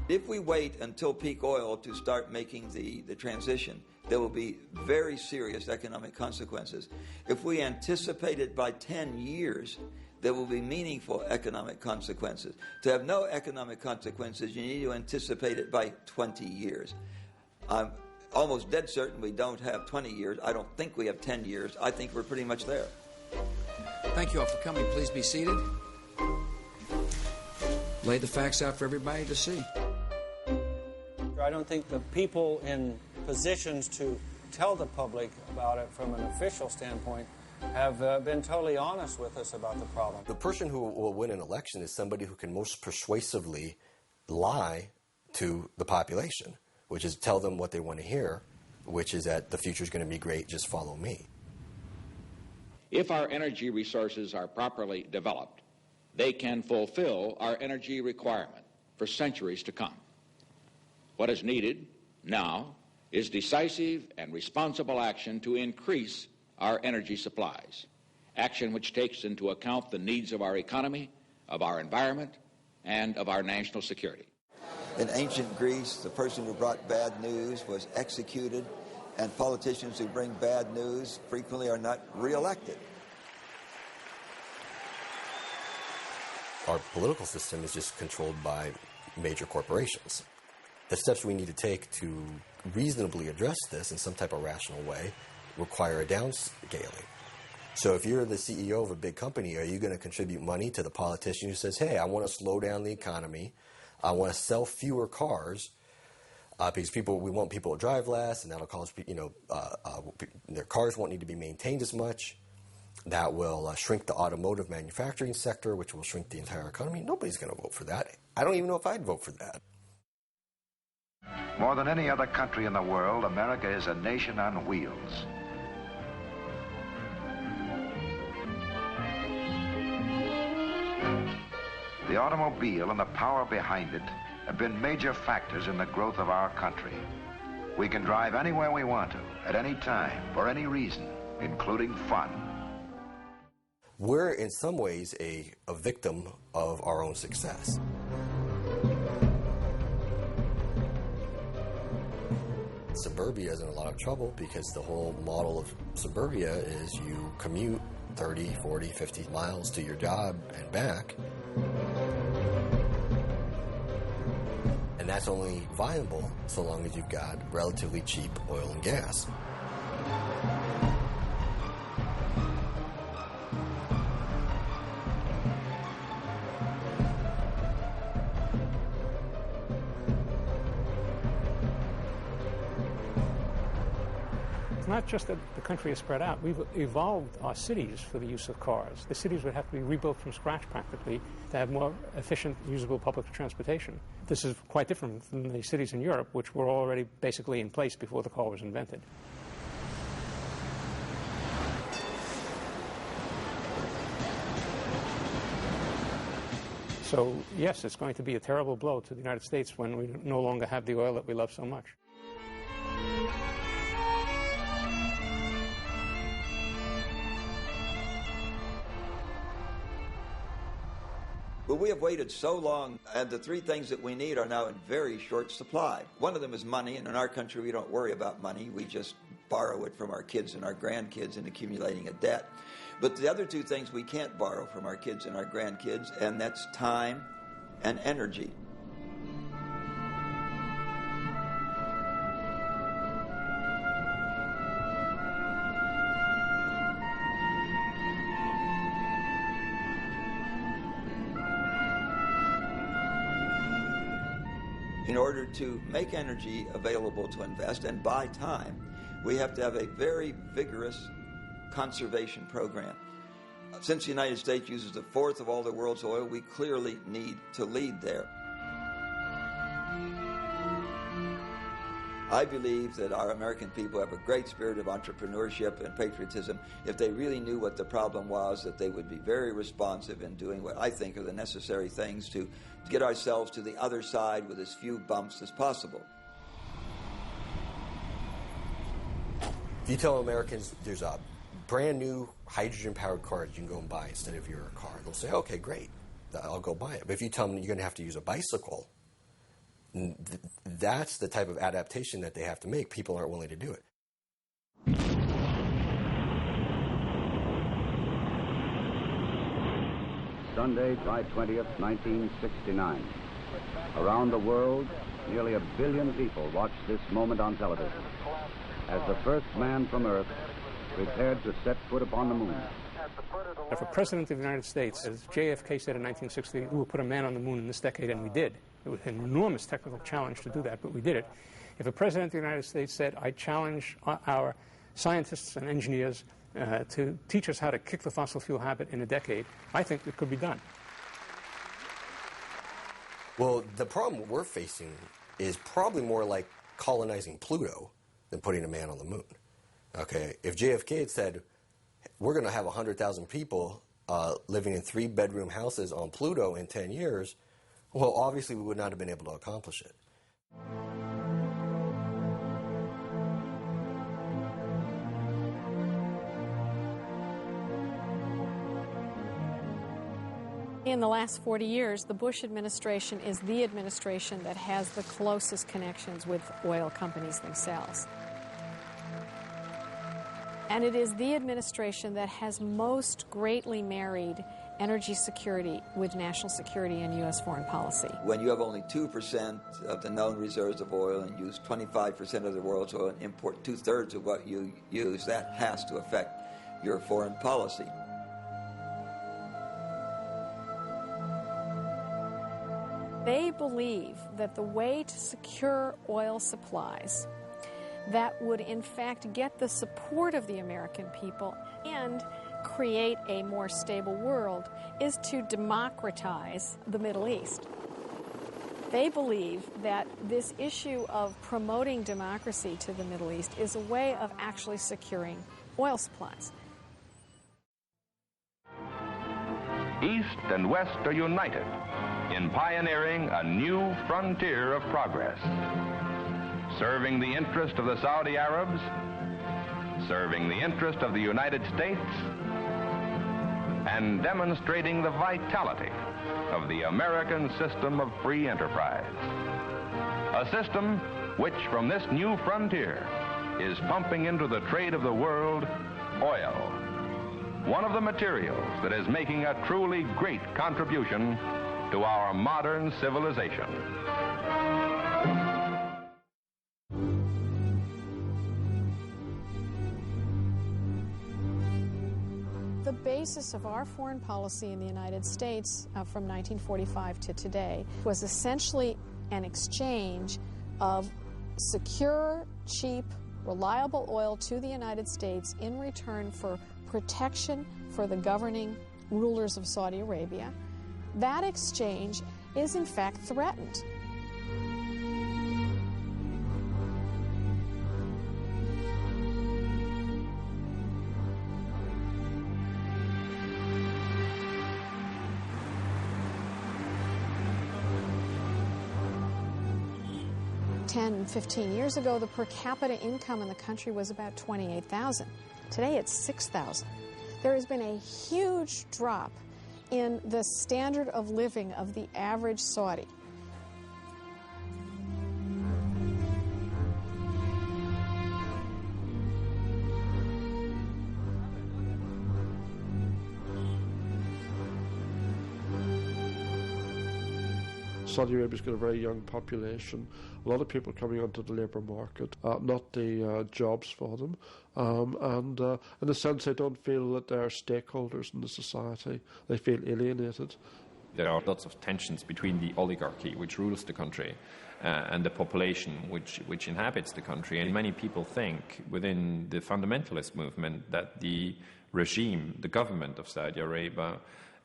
If we wait until peak oil to start making the transition, there will be very serious economic consequences. If we anticipate it by 10 years, there will be meaningful economic consequences. To have no economic consequences, you need to anticipate it by 20 years. I'm almost dead certain we don't have 20 years. I don't think we have 10 years. I think we're pretty much there. Thank you all for coming. Please be seated. Lay the facts out for everybody to see. I don't think the people in positions to tell the public about it from an official standpoint have been totally honest with us about the problem. The person who will win an election is somebody who can most persuasively lie to the population, which is tell them what they want to hear, which is that the future is going to be great, just follow me. If our energy resources are properly developed, they can fulfill our energy requirement for centuries to come. What is needed now is decisive and responsible action to increase our energy supplies, action which takes into account the needs of our economy, of our environment, and of our national security. In ancient Greece, the person who brought bad news was executed, and politicians who bring bad news frequently are not reelected. Our political system is just controlled by major corporations. The steps we need to take to reasonably address this in some type of rational way require a downscaling. So if you're the CEO of a big company, are you going to contribute money to the politician who says, hey, I want to slow down the economy, I want to sell fewer cars, because we want people to drive less, and that'll cause, their cars won't need to be maintained as much. That will shrink the automotive manufacturing sector, which will shrink the entire economy. Nobody's going to vote for that. I don't even know if I'd vote for that. More than any other country in the world, America is a nation on wheels. The automobile and the power behind it have been major factors in the growth of our country. We can drive anywhere we want to, at any time, for any reason, including fun. We're in some ways a victim of our own success. Suburbia is in a lot of trouble because the whole model of suburbia is you commute 30, 40, 50 miles to your job and back. And that's only viable so long as you've got relatively cheap oil and gas. Not just that the country is spread out, we've evolved our cities for the use of cars. The cities would have to be rebuilt from scratch practically to have more efficient, usable public transportation. This is quite different from the cities in Europe, which were already basically in place before the car was invented. So, yes, it's going to be a terrible blow to the United States when we no longer have the oil that we love so much. But we have waited so long, and the three things that we need are now in very short supply. One of them is money, and in our country we don't worry about money. We just borrow it from our kids and our grandkids and accumulating a debt. But the other two things we can't borrow from our kids and our grandkids, and that's time and energy. In order to make energy available to invest and buy time, we have to have a very vigorous conservation program. Since the United States uses a fourth of all the world's oil, we clearly need to lead there. I believe that our American people have a great spirit of entrepreneurship and patriotism. If they really knew what the problem was, that they would be very responsive in doing what I think are the necessary things to get ourselves to the other side with as few bumps as possible. If you tell Americans there's a brand new hydrogen-powered car you can go and buy instead of your car, they'll say, okay, great, I'll go buy it. But if you tell them you're going to have to use a bicycle, that's the type of adaptation that they have to make. People aren't willing to do it. Sunday, July 20th, 1969. Around the world, nearly 1 billion people watched this moment on television as the first man from Earth prepared to set foot upon the moon. If a president of the United States, as JFK said in 1960, we will put a man on the moon in this decade, and we did. It was an enormous technical challenge to do that, but we did it. If a president of the United States said, I challenge our scientists and engineers to teach us how to kick the fossil fuel habit in a decade, I think it could be done. Well, the problem we're facing is probably more like colonizing Pluto than putting a man on the moon. Okay, if JFK had said, we're going to have 100,000 people living in 3-bedroom houses on Pluto in 10 years, well, obviously we would not have been able to accomplish it. In the last 40 years, the Bush administration is the administration that has the closest connections with oil companies themselves. And it is the administration that has most greatly married energy security with national security and U.S. foreign policy. When you have only 2% of the known reserves of oil and use 25% of the world's oil and import 2/3 of what you use, that has to affect your foreign policy. They believe that the way to secure oil supplies that would in fact get the support of the American people and create a more stable world is to democratize the Middle East. They believe that this issue of promoting democracy to the Middle East is a way of actually securing oil supplies. East and West are united in pioneering a new frontier of progress. serving the interest of the Saudi Arabs, serving the interest of the United States, and demonstrating the vitality of the American system of free enterprise. A system which, from this new frontier, is pumping into the trade of the world oil, one of the materials that is making a truly great contribution to our modern civilization. The basis of our foreign policy in the United States from 1945 to today was essentially an exchange of secure, cheap, reliable oil to the United States in return for protection for the governing rulers of Saudi Arabia. That exchange is in fact threatened. Ten, 15 years ago, the per capita income in the country was about $28,000. Today it's $6,000. There has been a huge drop in the standard of living of the average Saudi. Saudi Arabia's got a very young population, a lot of people coming onto the labour market, not the jobs for them, and in a sense they don't feel that they're stakeholders in the society. They feel alienated. There are lots of tensions between the oligarchy, which rules the country, and the population, which inhabits the country. And many people think within the fundamentalist movement that the regime, the government of Saudi Arabia,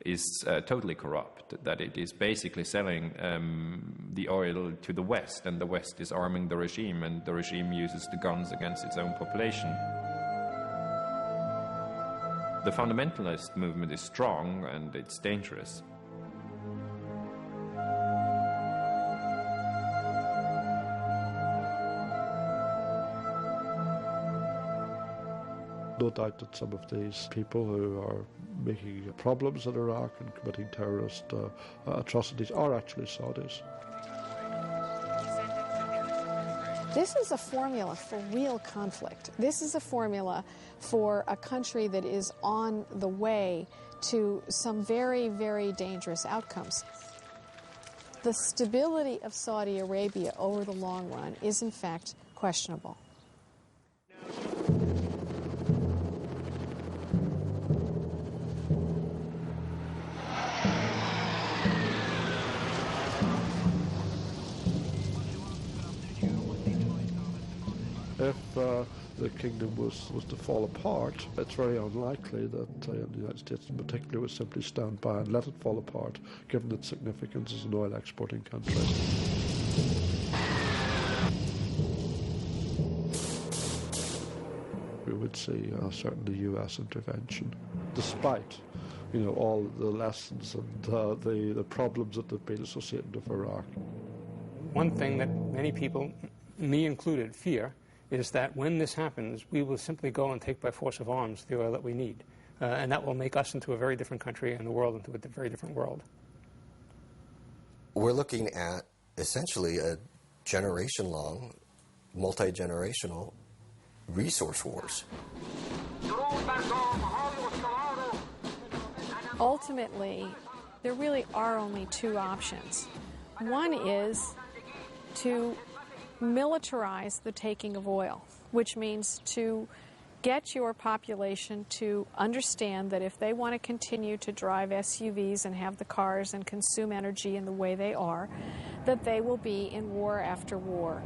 is totally corrupt, that it is basically selling the oil to the West, and the West is arming the regime, and the regime uses the guns against its own population. The fundamentalist movement is strong and it's dangerous. No doubt that some of these people who are making problems in Iraq and committing terrorist atrocities are actually Saudis. This is a formula for real conflict. This is a formula for a country that is on the way to some very, very dangerous outcomes. The stability of Saudi Arabia over the long run is, in fact, questionable. If the kingdom was to fall apart, it's very unlikely that the United States in particular would simply stand by and let it fall apart, given its significance as an oil exporting country. We would see certainly U.S. intervention, despite all the lessons and the problems that have been associated with Iraq. One thing that many people, me included, fear is that when this happens, we will simply go and take by force of arms the oil that we need. And that will make us into a very different country and the world into a very different world. We're looking at essentially a generation-long, multi-generational resource wars. Ultimately, there really are only two options. One is to militarize the taking of oil, which means to get your population to understand that if they want to continue to drive SUVs and have the cars and consume energy in the way they are, that they will be in war after war.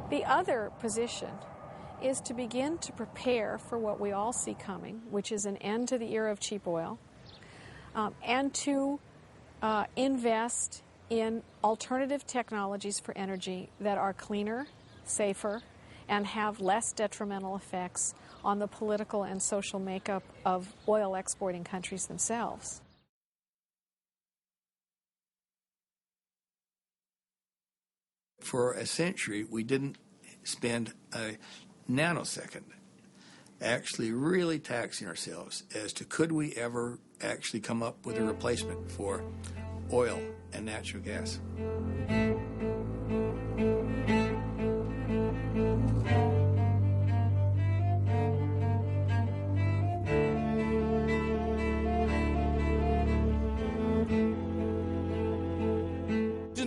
The other position is to begin to prepare for what we all see coming, which is an end to the era of cheap oil, and to invest in alternative technologies for energy that are cleaner, safer, and have less detrimental effects on the political and social makeup of oil exporting countries themselves. For a century, we didn't spend a nanosecond actually really taxing ourselves as to could we ever actually come up with a replacement for oil and natural gas.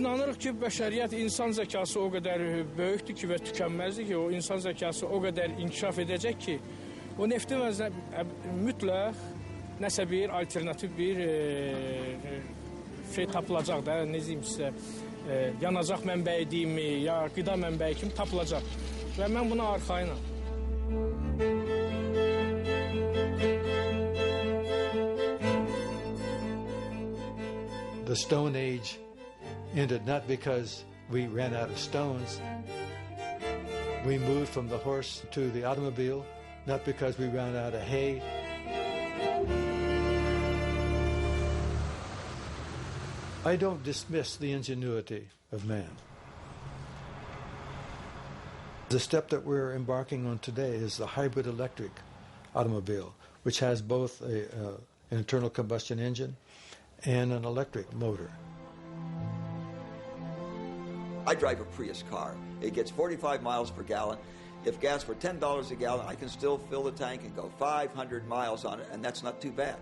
İnanırıq ki, bəşəriyyət insan zəkası o qədər böyükdür ki və tükənməzdir ki, o insan zəkası o qədər inkişaf edəcək ki, o neftin mütləq nəsə bir alternativ bir şey tapılacaq da, ne diyeyim sizə, yanacaq mənbəyi deyimi, ya qida mənbəyi kimi tapılacaq və mən buna arxayınam. The Stone Age ended not because we ran out of stones. We moved from the horse to the automobile, not because we ran out of hay. I don't dismiss the ingenuity of man. The step that we're embarking on today is the hybrid electric automobile, which has both an internal combustion engine and an electric motor. I drive a Prius car. It gets 45 miles per gallon. If gas were $10 a gallon, I can still fill the tank and go 500 miles on it, and that's not too bad.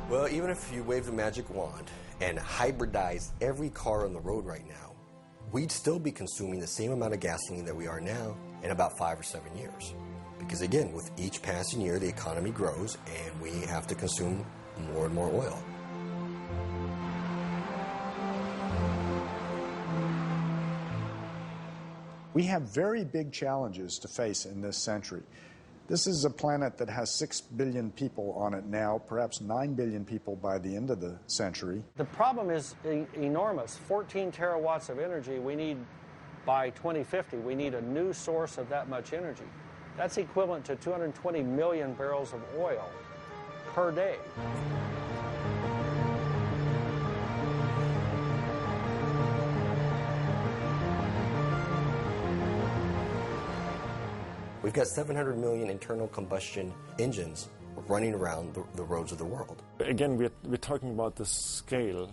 Well, even if you wave the magic wand and hybridize every car on the road right now, we'd still be consuming the same amount of gasoline that we are now in about 5 or 7 years. Because again, with each passing year, the economy grows and we have to consume more and more oil. We have very big challenges to face in this century. This is a planet that has 6 billion people on it now, perhaps 9 billion people by the end of the century. The problem is enormous. 14 terawatts of energy we need by 2050. We need a new source of that much energy. That's equivalent to 220 million barrels of oil per day. We've got 700 million internal combustion engines running around the roads of the world. Again, we're talking about the scale,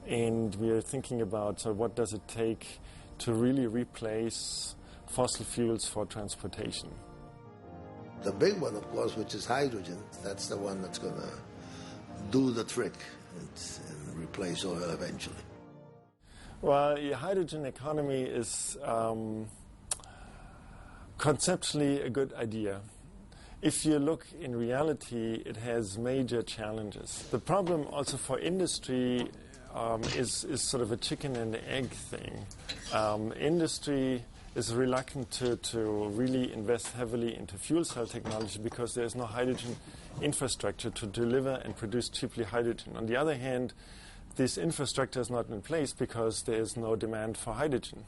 and we're thinking about what does it take to really replace fossil fuels for transportation. The big one, of course, which is hydrogen, that's the one that's going to do the trick and replace oil eventually. Well, the hydrogen economy is conceptually a good idea. If you look in reality, it has major challenges. The problem also for industry is sort of a chicken and the egg thing. Industry is reluctant to really invest heavily into fuel cell technology because there's no hydrogen infrastructure to deliver and produce cheaply hydrogen. On the other hand, this infrastructure is not in place because there's no demand for hydrogen.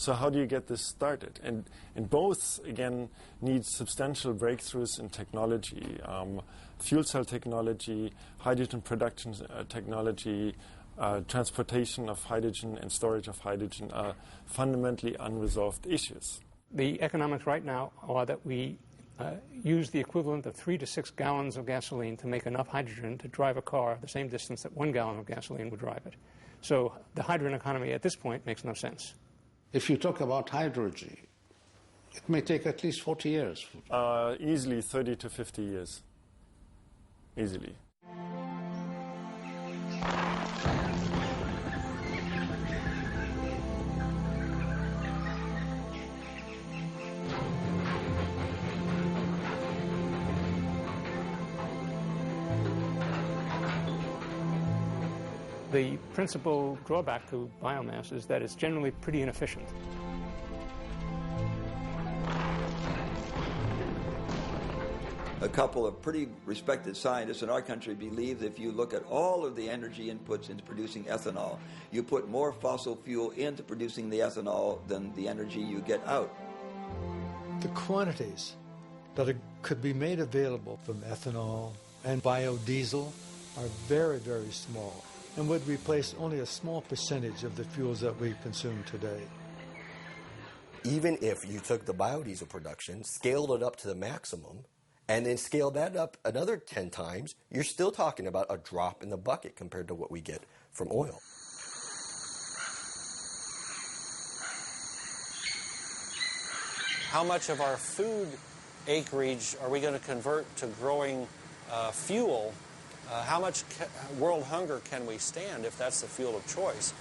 So how do you get this started? And both, again, need substantial breakthroughs in technology. Fuel cell technology, hydrogen production technology, transportation of hydrogen and storage of hydrogen are fundamentally unresolved issues. The economics right now are that we use the equivalent of 3 to 6 gallons of gasoline to make enough hydrogen to drive a car the same distance that 1 gallon of gasoline would drive it. So the hydrogen economy at this point makes no sense. If you talk about hydrogen, it may take at least 40 years. Easily 30 to 50 years. Easily. The principal drawback to biomass is that it's generally pretty inefficient. A couple of pretty respected scientists in our country believe that if you look at all of the energy inputs into producing ethanol, you put more fossil fuel into producing the ethanol than the energy you get out. The quantities that could be made available from ethanol and biodiesel are very, very small. and would replace only a small percentage of the fuels that we consume today. Even if you took the biodiesel production, scaled it up to the maximum, and then scaled that up another 10 times, you're still talking about a drop in the bucket compared to what we get from oil. How much of our food acreage are we going to convert to growing fuel? How much world hunger can we stand if that's the fuel of choice?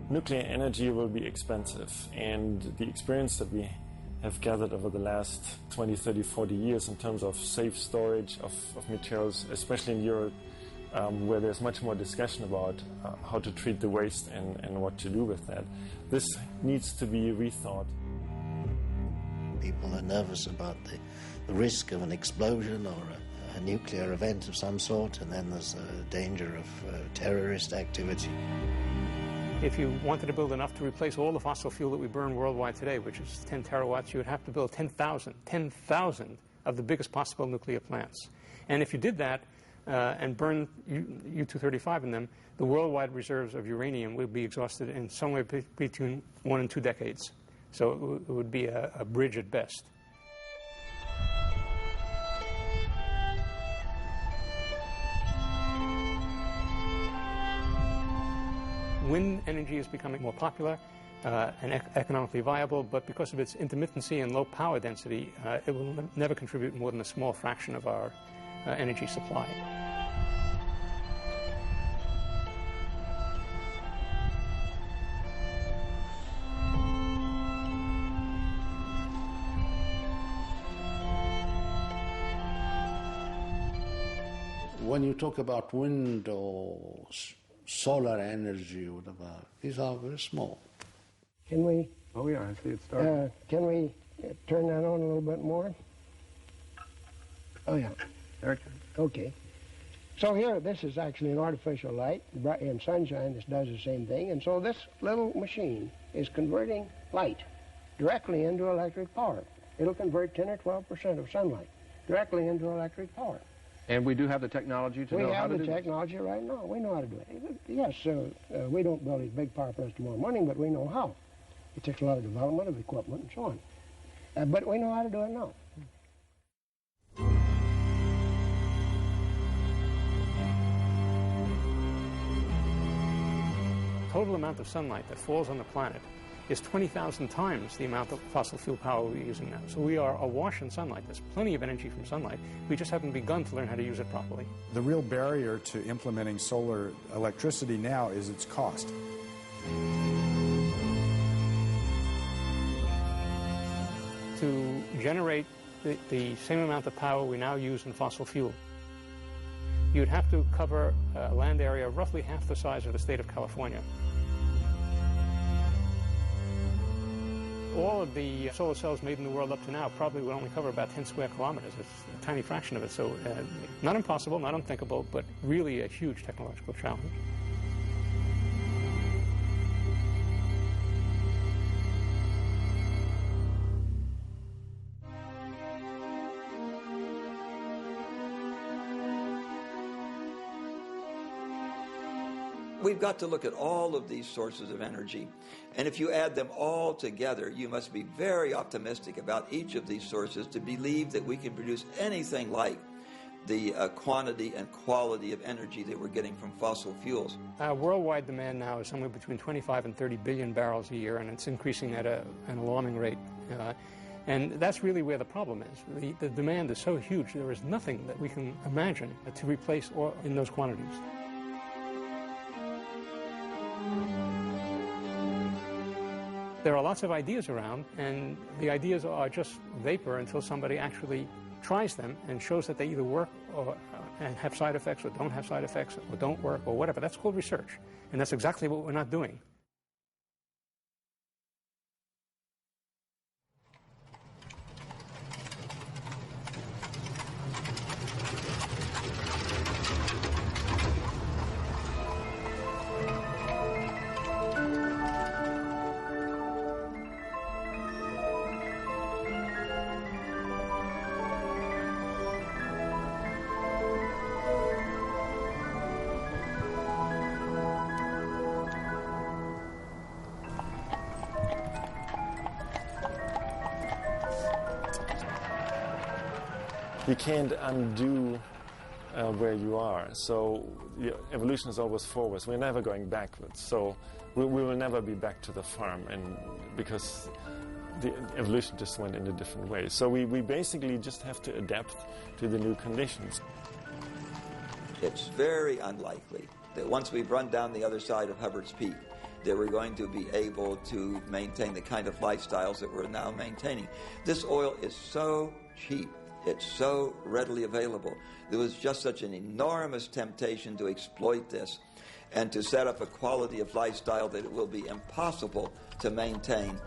Nuclear energy will be expensive, and the experience that we have gathered over the last 20, 30, 40 years in terms of safe storage of materials, especially in Europe, where there's much more discussion about how to treat the waste and what to do with that. This needs to be rethought. People are nervous about the risk of an explosion or a nuclear event of some sort, and then there's a danger of terrorist activity. If you wanted to build enough to replace all the fossil fuel that we burn worldwide today, which is 10 terawatts, you would have to build 10,000 of the biggest possible nuclear plants. And if you did that and burned U-235 in them, the worldwide reserves of uranium would be exhausted in somewhere between 1 and 2 decades. So it would be a bridge at best. Wind energy is becoming more popular and economically viable, but because of its intermittency and low power density, it will never contribute more than a small fraction of our energy supply. When you talk about wind or solar energy, whatever, these are very small. Can we? Oh yeah, I see it starting. Can we turn that on a little bit more? Oh yeah. There. Okay. So here, this is actually an artificial light. In sunshine, this does the same thing. And so this little machine is converting light directly into electric power. It'll convert 10 or 12% of sunlight directly into electric power. And we do have the technology to know how to do We have the technology right now. We know how to do it. Yes, we don't build these big power plants tomorrow morning, but we know how. It takes a lot of development of equipment and so on. But we know how to do it now. The total amount of sunlight that falls on the planet is 20,000 times the amount of fossil fuel power we're using now. So we are awash in sunlight. There's plenty of energy from sunlight. We just haven't begun to learn how to use it properly. The real barrier to implementing solar electricity now is its cost. To generate the same amount of power we now use in fossil fuel, you'd have to cover a land area roughly half the size of the state of California. All of the solar cells made in the world up to now probably would only cover about 10 square kilometers. It's a tiny fraction of it, so not impossible, not unthinkable, but really a huge technological challenge. We've got to look at all of these sources of energy, and if you add them all together, you must be very optimistic about each of these sources to believe that we can produce anything like the quantity and quality of energy that we're getting from fossil fuels. Worldwide demand now is somewhere between 25 and 30 billion barrels a year, and it's increasing at an alarming rate. And that's really where the problem is. The demand is so huge, there is nothing that we can imagine to replace oil in those quantities. There are lots of ideas around, and the ideas are just vapor until somebody actually tries them and shows that they either work and have side effects, or don't have side effects, or don't work, or whatever. That's called research, and that's exactly what we're not doing. You can't undo where you are. So evolution is always forwards. We're never going backwards. So we will never be back to the farm, and because the evolution just went in a different way. So we basically just have to adapt to the new conditions. It's very unlikely that once we've run down the other side of Hubbard's Peak, that we're going to be able to maintain the kind of lifestyles that we're now maintaining. This oil is so cheap. It's so readily available. There was just such an enormous temptation to exploit this and to set up a quality of lifestyle that it will be impossible to maintain.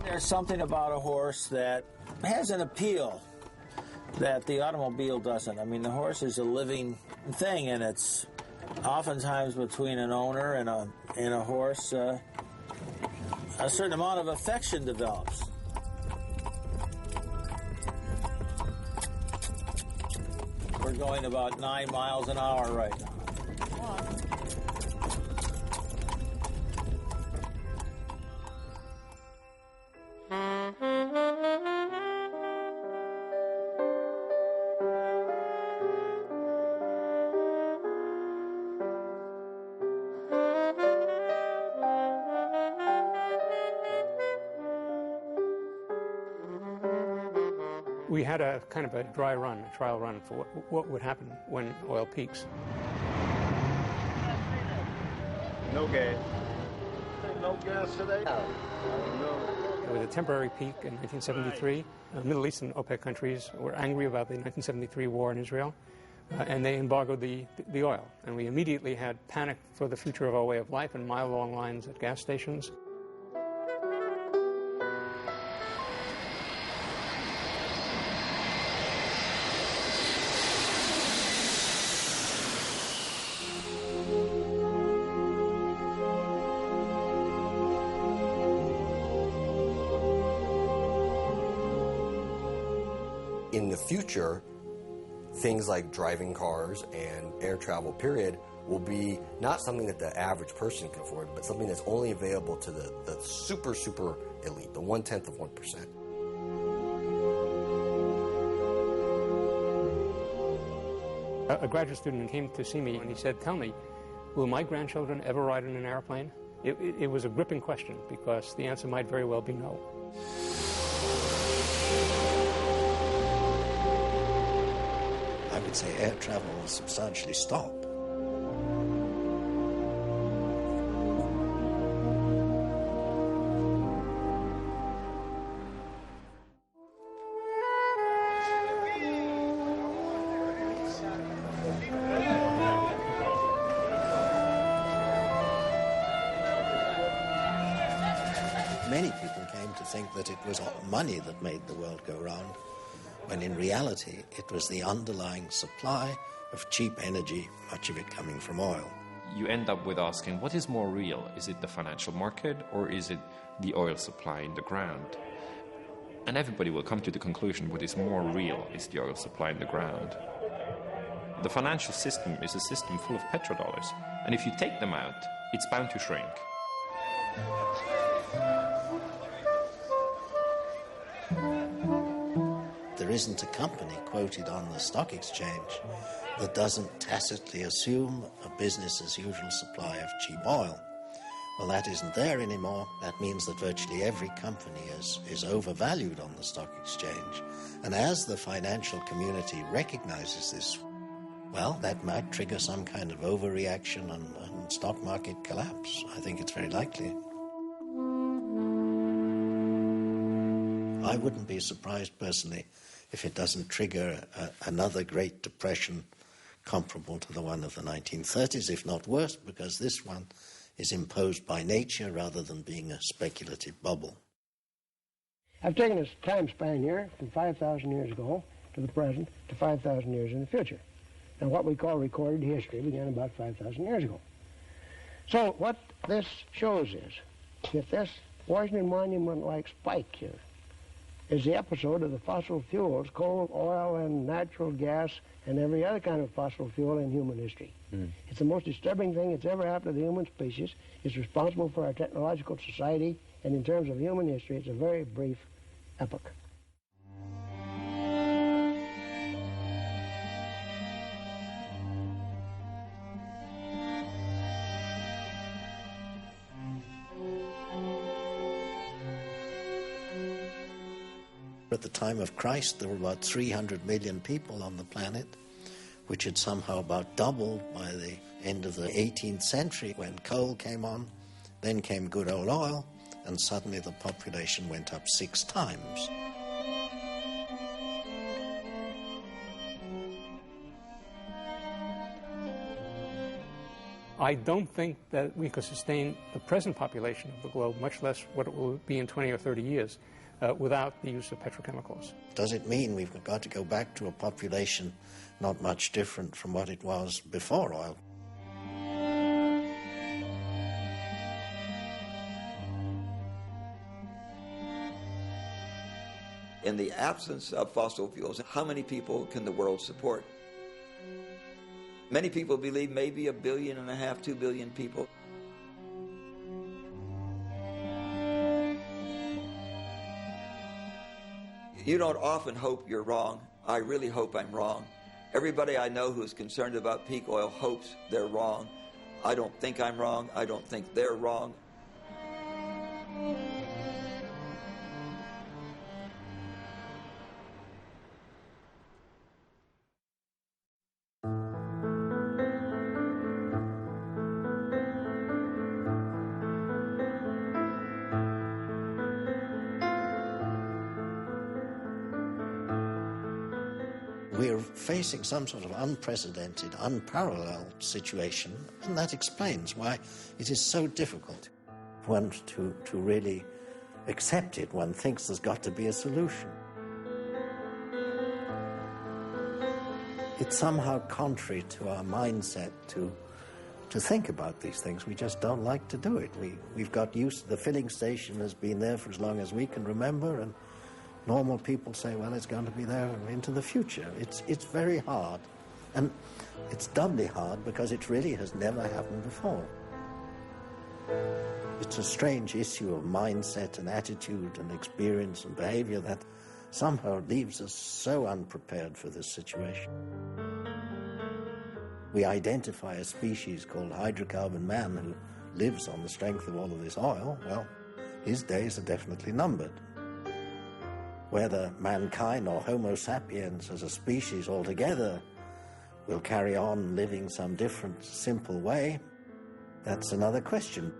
There's something about a horse that has an appeal that the automobile doesn't. I mean, the horse is a living thing, and it's oftentimes between an owner and a horse, a certain amount of affection develops. We're going about 9 miles an hour right now. Come on. We had a kind of a dry run, a trial run for what would happen when oil peaks. No gas. No gas today? No. There was a temporary peak in 1973. Middle Eastern OPEC countries were angry about the 1973 war in Israel, and they embargoed the oil. And we immediately had panic for the future of our way of life and mile-long lines at gas stations. In the future, things like driving cars and air travel, period, will be not something that the average person can afford, but something that's only available to the super, super elite, the 1/10 of 1%. A graduate student came to see me and he said, "Tell me, will my grandchildren ever ride in an airplane?" It was a gripping question because the answer might very well be no. I would say air travel will substantially stop. Many people came to think that it was money that made the world go round, when in reality it was the underlying supply of cheap energy, much of it coming from oil. You end up with asking, what is more real? Is it the financial market or is it the oil supply in the ground? And everybody will come to the conclusion what is more real is the oil supply in the ground. The financial system is a system full of petrodollars, and if you take them out, it's bound to shrink. There isn't a company quoted on the stock exchange that doesn't tacitly assume a business-as-usual supply of cheap oil. Well, that isn't there anymore. That means that virtually every company is overvalued on the stock exchange. And as the financial community recognizes this, well, that might trigger some kind of overreaction and stock market collapse. I think it's very likely. I wouldn't be surprised personally if it doesn't trigger another Great Depression comparable to the one of the 1930s, if not worse, because this one is imposed by nature rather than being a speculative bubble. I've taken this time span here from 5,000 years ago to the present to 5,000 years in the future. Now, what we call recorded history began about 5,000 years ago. So what this shows is that this Washington Monument-like spike here is the episode of the fossil fuels, coal, oil, and natural gas, and every other kind of fossil fuel in human history. It's the most disturbing thing that's ever happened to the human species. It's responsible for our technological society And in terms of human history, it's a very brief epoch. At the time of Christ, there were about 300 million people on the planet, which had somehow about doubled by the end of the 18th century when coal came on. Then came good old oil, and suddenly the population went up 6 times. I don't think that we could sustain the present population of the globe, much less what it will be in 20 or 30 years, without the use of petrochemicals. Does it mean we've got to go back to a population not much different from what it was before oil? In the absence of fossil fuels, how many people can the world support? Many people believe maybe 1.5 billion, 2 billion people. You don't often hope you're wrong. I really hope I'm wrong. Everybody I know who's concerned about peak oil hopes they're wrong. I don't think I'm wrong. I don't think they're wrong. We're facing some sort of unprecedented, unparalleled situation, and that explains why it is so difficult for one to really accept it. One thinks there's got to be a solution. It's somehow contrary to our mindset to think about these things. We just don't like to do it. We've got used to the filling station has been there for as long as we can remember, and normal people say, well, it's going to be there into the future. It's very hard. And it's doubly hard because it really has never happened before. It's a strange issue of mindset and attitude and experience and behavior that somehow leaves us so unprepared for this situation. We identify a species called hydrocarbon man who lives on the strength of all of this oil. Well, his days are definitely numbered. Whether mankind or Homo sapiens as a species altogether will carry on living some different, simple way, that's another question.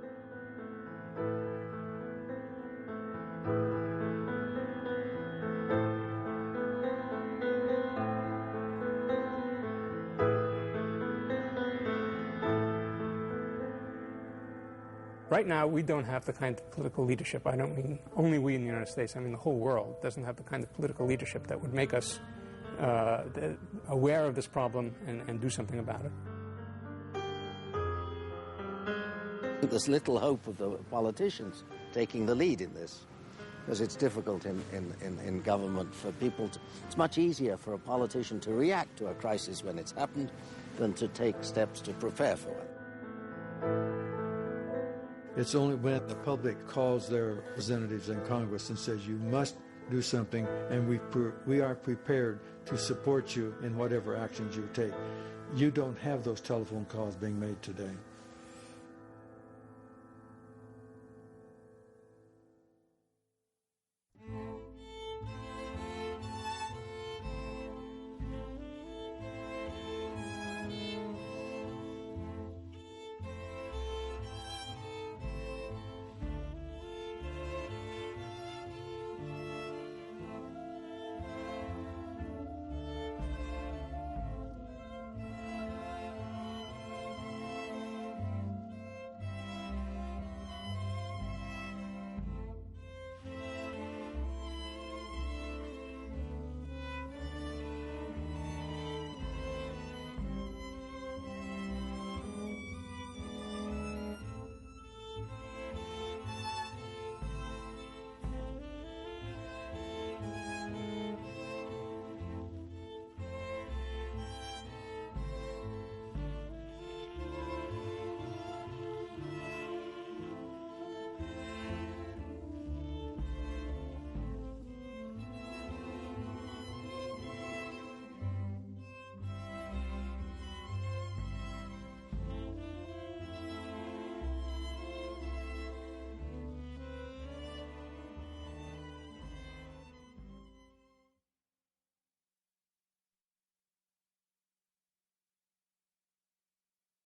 Right now, we don't have the kind of political leadership. I don't mean only we in the United States. I mean the whole world doesn't have the kind of political leadership that would make us aware of this problem and do something about it. There's little hope of the politicians taking the lead in this, because it's difficult in government for people to... It's much easier for a politician to react to a crisis when it's happened than to take steps to prepare for it. It's only when the public calls their representatives in Congress and says, you must do something, and we are prepared to support you in whatever actions you take. You don't have those telephone calls being made today.